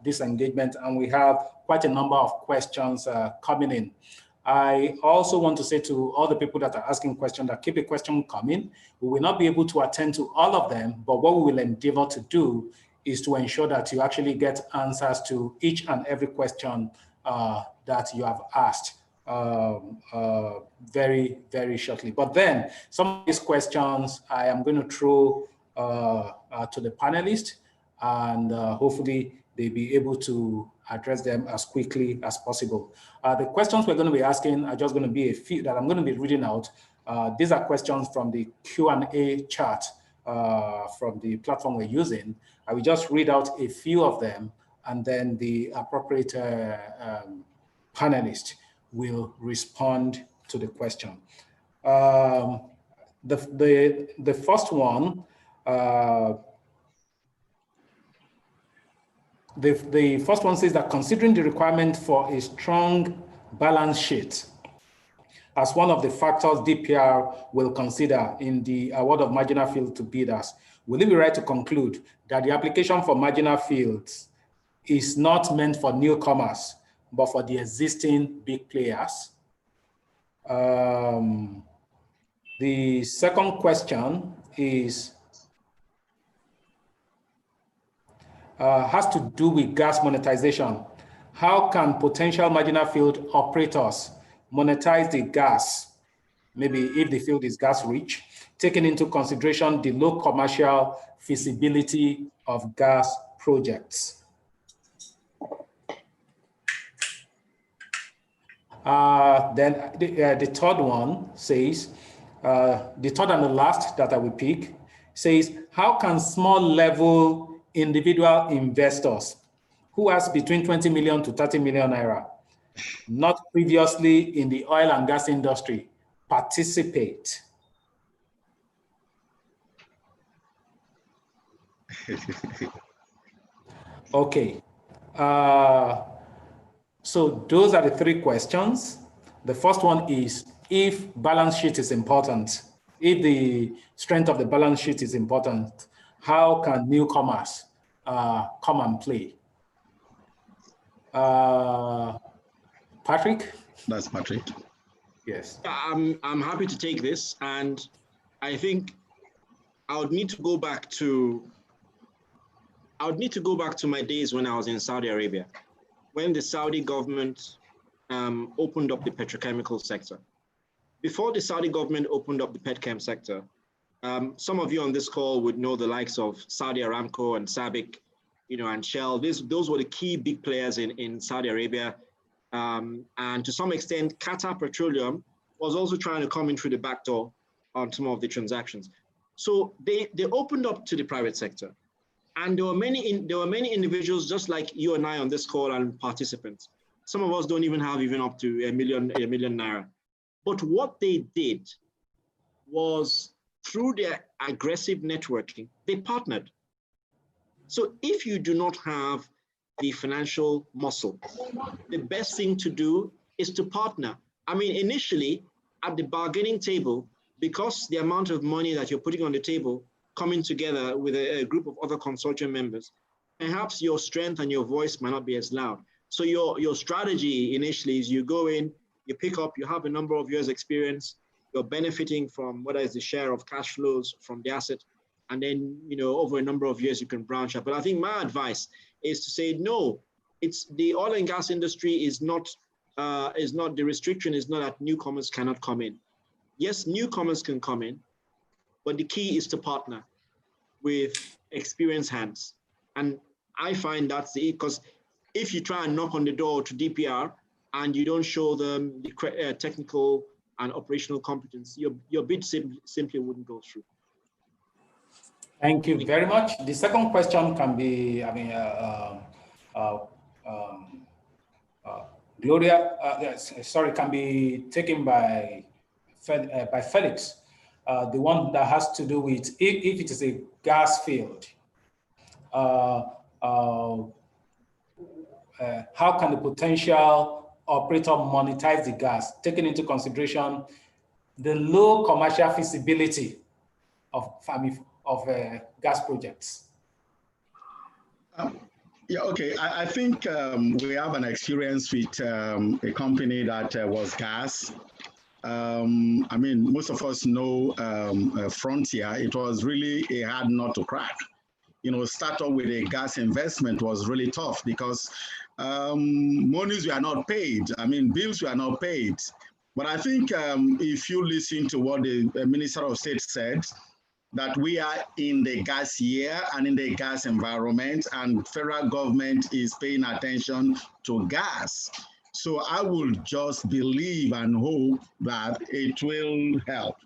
this engagement, and we have quite a number of questions coming in. I also want to say to all the people that are asking questions that keep a question coming. We will not be able to attend to all of them, but what we will endeavor to do is to ensure that you actually get answers to each and every question that you have asked very, very shortly. But then some of these questions I am going to throw to the panelists, and hopefully they'll be able to address them as quickly as possible. The questions we're going to be asking are just going to be a few that I'm going to be reading out. These are questions from the Q&A chat from the platform we're using. I will just read out a few of them, and then the appropriate panelist will respond to the question. The first one, the first one says that considering the requirement for a strong balance sheet as one of the factors DPR will consider in the award of marginal field to bidders, will it be right to conclude that the application for marginal fields is not meant for newcomers, but for the existing big players? The second question is, has to do with gas monetization. How can potential marginal field operators monetize the gas, maybe if the field is gas rich, taking into consideration the low commercial feasibility of gas projects? Then the third one says, the third and the last that I will pick says, how can small level individual investors who has between 20 million to 30 million naira, not previously in the oil and gas industry, participate? Okay. So those are the three questions. The first one is, if balance sheet is important, if the strength of the balance sheet is important, how can newcomers come and play? Patrick? That's Patrick. Yes. I'm happy to take this, and I think I would need to go back to my days when I was in Saudi Arabia, when the Saudi government opened up the petrochemical sector. Before the Saudi government opened up the petchem sector, some of you on this call would know the likes of Saudi Aramco and SABIC, and Shell. Those were the key big players in Saudi Arabia. And to some extent, Qatar Petroleum was also trying to come in through the back door on some of the transactions. So they opened up to the private sector. And there were many individuals just like you and I on this call and participants. Some of us don't even have up to a million naira. But what they did was, through their aggressive networking, they partnered. So if you do not have the financial muscle, the best thing to do is to partner. I mean, initially at the bargaining table, because the amount of money that you're putting on the table, coming together with a group of other consortium members, perhaps your strength and your voice might not be as loud. So your strategy initially is you go in, you pick up, you have a number of years experience, you're benefiting from what is the share of cash flows from the asset. And then, over a number of years, you can branch up. But I think my advice is to say, no, it's the oil and gas industry is not the restriction is not that newcomers cannot come in. Yes, newcomers can come in, but the key is to partner with experienced hands. And I find that's because if you try and knock on the door to DPR and you don't show them the technical and operational competence, your bid simply wouldn't go through. Thank you very much. The second question can be, Gloria, can be taken by Felix. The one that has to do with if it is a gas field, how can the potential operator monetize the gas, taking into consideration the low commercial feasibility of gas projects? Yeah, okay. I think we have an experience with a company that was gas. I mean, most of us know Frontier. It was really a hard nut to crack. You know, start off with a gas investment was really tough because monies were not paid. I mean, bills were not paid. But I think if you listen to what the Minister of State said, that we are in the gas year and in the gas environment, and federal government is paying attention to gas. So I will just believe and hope that it will help.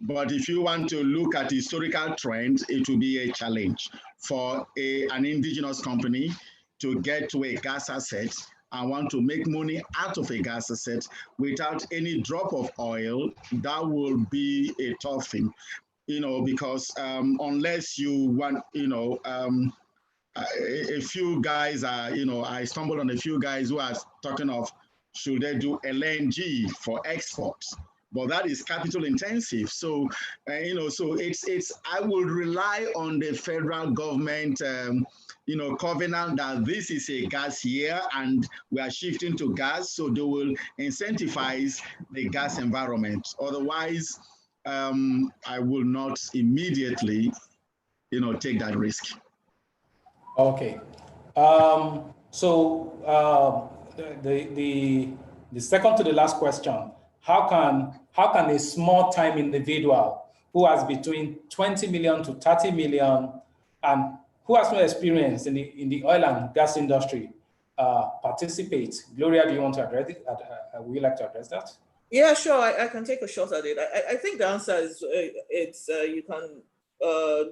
But if you want to look at historical trends, it will be a challenge for an indigenous company to get to a gas asset and want to make money out of a gas asset without any drop of oil. That will be a tough thing, you know, because unless you want, you know, a few guys are, you know, I stumbled on a few guys who are talking of should they do LNG for exports, but that is capital intensive. So, you know, so it's I would rely on the federal government, you know, covenant that this is a gas year and we are shifting to gas, so they will incentivize the gas environment. Otherwise, I will not immediately, you know, take that risk. Okay. The second to the last question, how can a small time individual who has between 20 million to 30 million and who has no experience in the oil and gas industry participate? Gloria, do you want to address it? Would you like to address that? Yeah, sure. I can take a shot at it. I think the answer is you can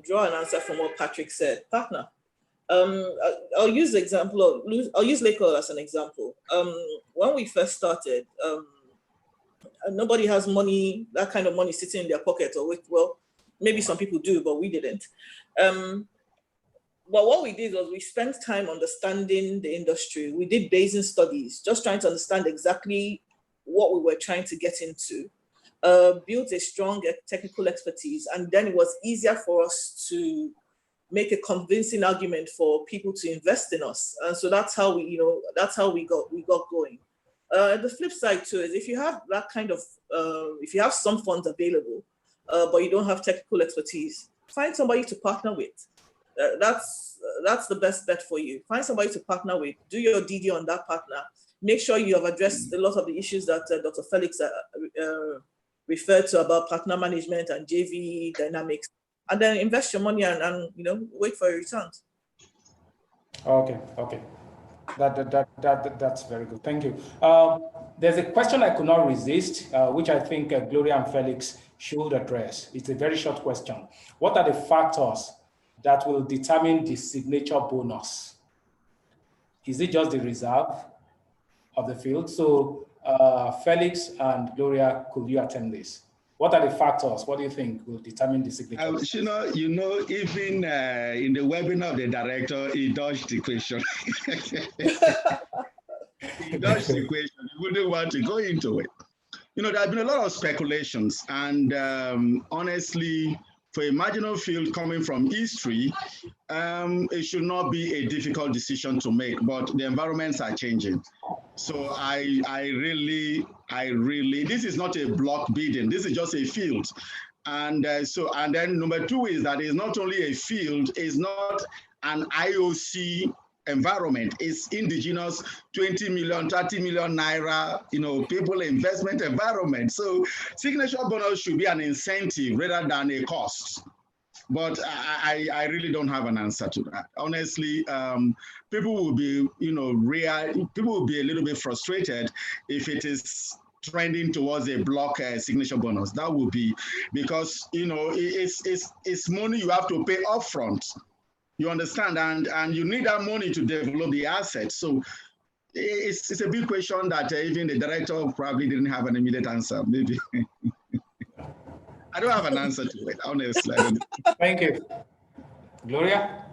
draw an answer from what Patrick said. Partner. I'll use the example of I'll use Lake Oil as an example. When we first started, nobody has money, that kind of money sitting in their pocket, or well, maybe some people do, but we didn't. But what we did was we spent time understanding the industry. We did basin studies, just trying to understand exactly what we were trying to get into, built a strong technical expertise, and then it was easier for us to make a convincing argument for people to invest in us. And so that's how we, that's how we got going. The flip side too is if you have that kind of, if you have some funds available, but you don't have technical expertise, find somebody to partner with. That's the best bet for you. Find somebody to partner with, do your DD on that partner. Make sure you have addressed a lot of the issues that Dr. Felix referred to about partner management and JV dynamics, and then invest your money and wait for your returns. Okay. That's very good. Thank you. There's a question I could not resist, which I think Gloria and Felix should address. It's a very short question. What are the factors that will determine the signature bonus? Is it just the reserve of the field? So Felix and Gloria, could you attempt this? What are the factors? What do you think will determine the signature? Even in the webinar of the director, he dodged the question. He dodged the question. He wouldn't want to go into it. There have been a lot of speculations, and honestly, for a marginal field coming from history, it should not be a difficult decision to make, but the environments are changing. So I really, this is not a block bidding, this is just a field. And then number two is that it's not only a field, it's not an IOC environment, it's indigenous 20 million, 30 million naira, people investment environment. So signature bonus should be an incentive rather than a cost. But I really don't have an answer to that. Honestly, people will be, people will be a little bit frustrated if it is trending towards a block signature bonus. That would be because, it's money you have to pay upfront. You understand, and you need that money to develop the assets. So it's a big question that even the director probably didn't have an immediate answer. Maybe I don't have an answer to it, honestly. Thank you, Gloria.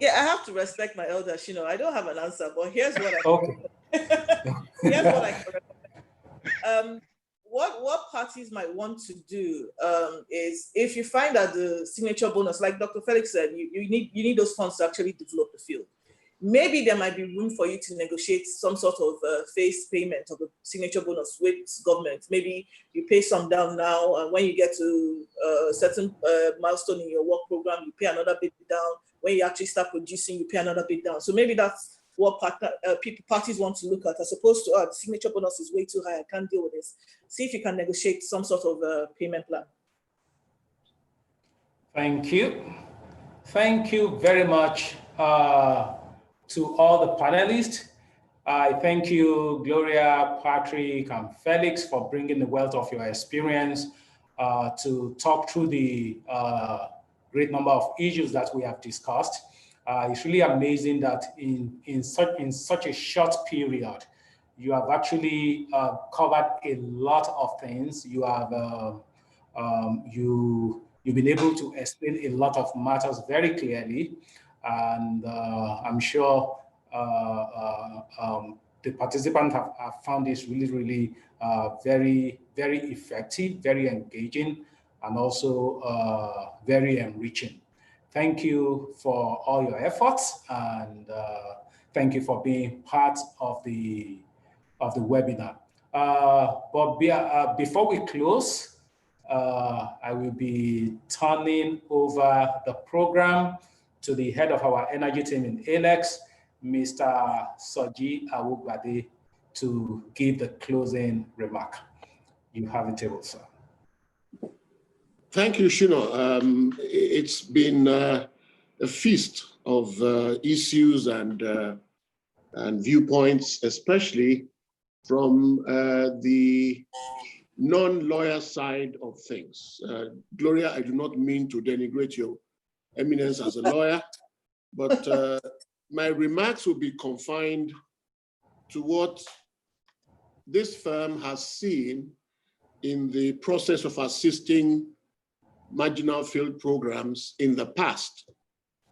Yeah, I have to respect my elders. I don't have an answer, but here's what I. Okay. Here's what I can recommend. What parties might want to do is if you find that the signature bonus, like Dr. Felix said, you need those funds to actually develop the field. maybe there might be room for you to negotiate some sort of phased payment of the signature bonus with government. Maybe you pay some down now, and when you get to a certain milestone in your work program, you pay another bit down. When you actually start producing, you pay another bit down. So maybe that's what parties want to look at, as opposed to, the signature bonus is way too high, I can't deal with this. See if you can negotiate some sort of payment plan. Thank you. Thank you very much to all the panelists. I thank you, Gloria, Patrick, and Felix, for bringing the wealth of your experience to talk through the great number of issues that we have discussed. It's really amazing that in such a short period, you have actually covered a lot of things. You have you've been able to explain a lot of matters very clearly, and I'm sure the participants have found this really, very effective, very engaging, and also very enriching. Thank you for all your efforts, and thank you for being part of the webinar. But before we close, I will be turning over the program to the head of our energy team in ALEX, Mr. Soji Awugbade, to give the closing remark. You have the table, sir. Thank you, Shino. It's been a feast of issues and viewpoints, especially from the non-lawyer side of things. Gloria, I do not mean to denigrate your eminence as a lawyer, but my remarks will be confined to what this firm has seen in the process of assisting marginal field programs in the past.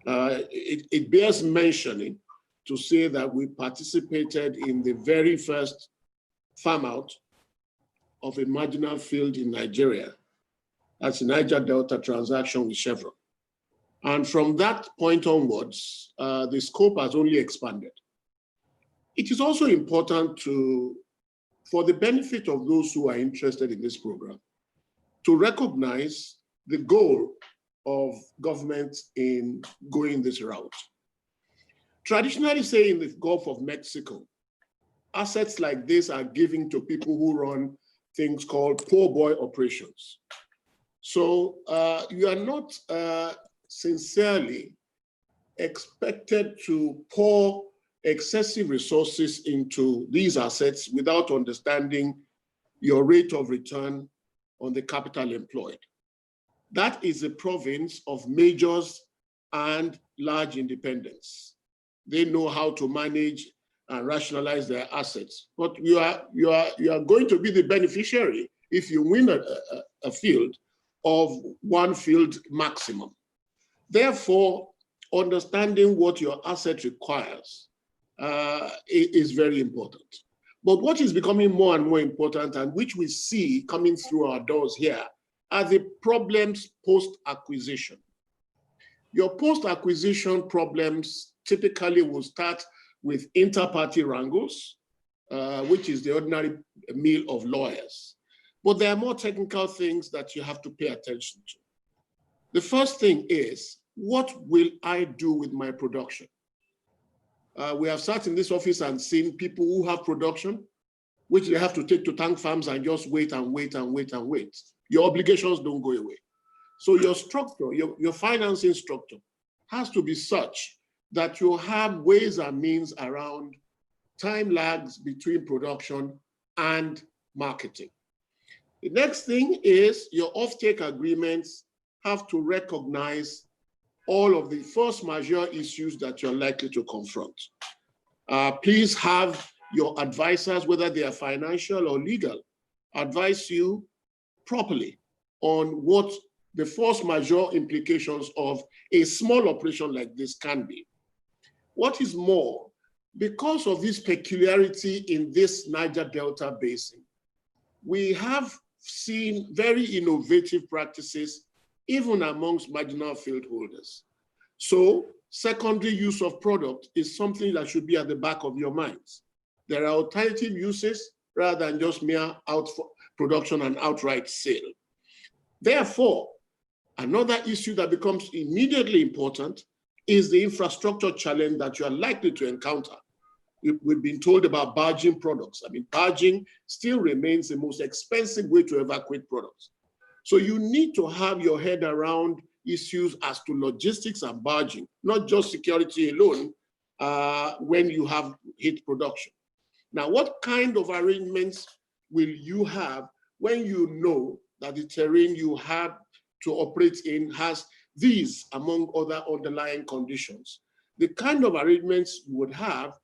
It bears mentioning to say that we participated in the very first farm out of a marginal field in Nigeria. That's the Niger Delta transaction with Chevron. And from that point onwards, the scope has only expanded. It is also important for the benefit of those who are interested in this program, to recognize the goal of government in going this route. Traditionally, say in the Gulf of Mexico, assets like this are given to people who run things called poor boy operations. So you are not sincerely expected to pour excessive resources into these assets without understanding your rate of return on the capital employed. That is the province of majors and large independents. They know how to manage and rationalize their assets. But you are going to be the beneficiary if you win a field of one field maximum. Therefore, understanding what your asset requires is very important. But what is becoming more and more important, and which we see coming through our doors here, are the problems post-acquisition. Your post-acquisition problems typically will start with inter-party wrangles, which is the ordinary meal of lawyers. But there are more technical things that you have to pay attention to. The first thing is, what will I do with my production? We have sat in this office and seen people who have production, which they have to take to tank farms and just wait and wait and wait and wait. Your obligations don't go away. So your structure, your financing structure has to be such that you have ways and means around time lags between production and marketing. The next thing is your offtake agreements have to recognize all of the force majeure issues that you're likely to confront. Please have your advisors, whether they are financial or legal, advise you properly on what the force majeure implications of a small operation like this can be. What is more, because of this peculiarity in this Niger Delta basin, we have seen very innovative practices even amongst marginal field holders. So secondary use of product is something that should be at the back of your minds. There are alternative uses rather than just mere production and outright sale. Therefore, another issue that becomes immediately important is the infrastructure challenge that you are likely to encounter. We've been told about barging products. I mean, barging still remains the most expensive way to evacuate products. So you need to have your head around issues as to logistics and barging, not just security alone when you have hit production. Now, what kind of arrangements will you have when you know that the terrain you have to operate in has these, among other underlying conditions? The kind of arrangements you would have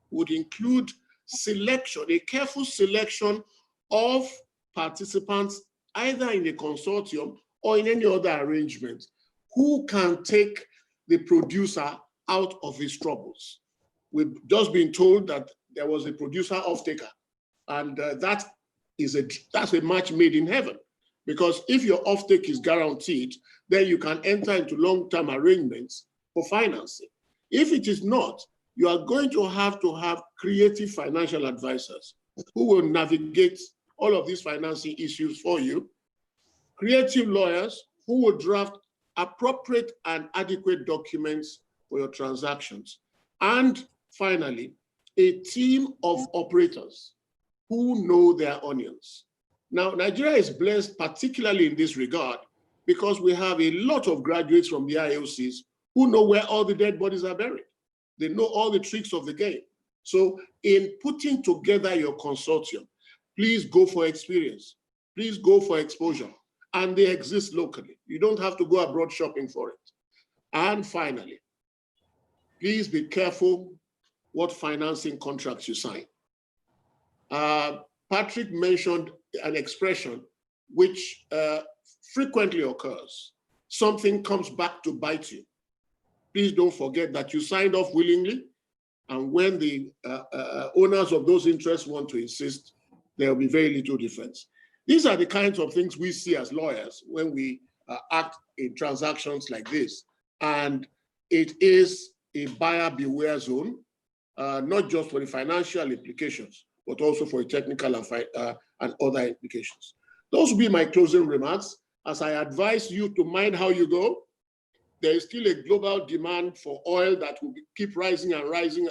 would include selection, a careful selection of participants, either in a consortium or in any other arrangement, who can take the producer out of his troubles. We've just been told that there was a producer off-taker, and that's a match made in heaven. Because if your offtake is guaranteed, then you can enter into long-term arrangements for financing. If it is not, you are going to have creative financial advisors who will navigate all of these financing issues for you, creative lawyers who will draft appropriate and adequate documents for your transactions, and finally, a team of operators who know their onions. Now, Nigeria is blessed particularly in this regard because we have a lot of graduates from the IOCs who know where all the dead bodies are buried. They know all the tricks of the game. So in putting together your consortium, please go for experience. Please go for exposure. And they exist locally. You don't have to go abroad shopping for it. And finally, please be careful what financing contracts you sign. Patrick mentioned an expression which frequently occurs. Something comes back to bite you. Please don't forget that you signed off willingly, and when the owners of those interests want to insist, there will be very little difference. These are the kinds of things we see as lawyers when we act in transactions like this. And it is a buyer beware zone, not just for the financial implications, but also for the technical and other implications. Those will be my closing remarks. As I advise you to mind how you go, there is still a global demand for oil that will keep rising and rising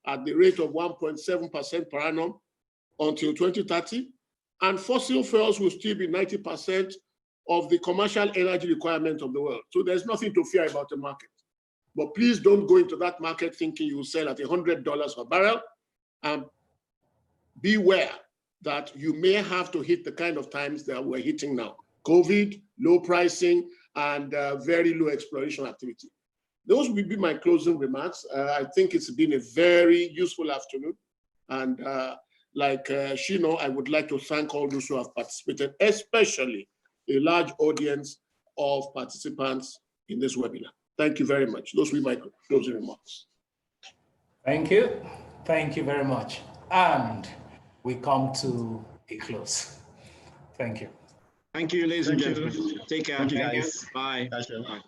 at the rate of 1.7% per annum until 2030. And fossil fuels will still be 90% of the commercial energy requirement of the world. So there's nothing to fear about the market. But please don't go into that market thinking you will sell at $100 per barrel. And beware that you may have to hit the kind of times that we're hitting now. COVID, low pricing, and very low exploration activity. Those will be my closing remarks. I think it's been a very useful afternoon. And like Shino, I would like to thank all those who have participated, especially a large audience of participants in this webinar. Thank you very much. Those will be my closing remarks. Thank you. Thank you very much. And we come to a close. Thank you. Thank you, ladies and gentlemen. Take care. Thank you, guys. Bye. Bye.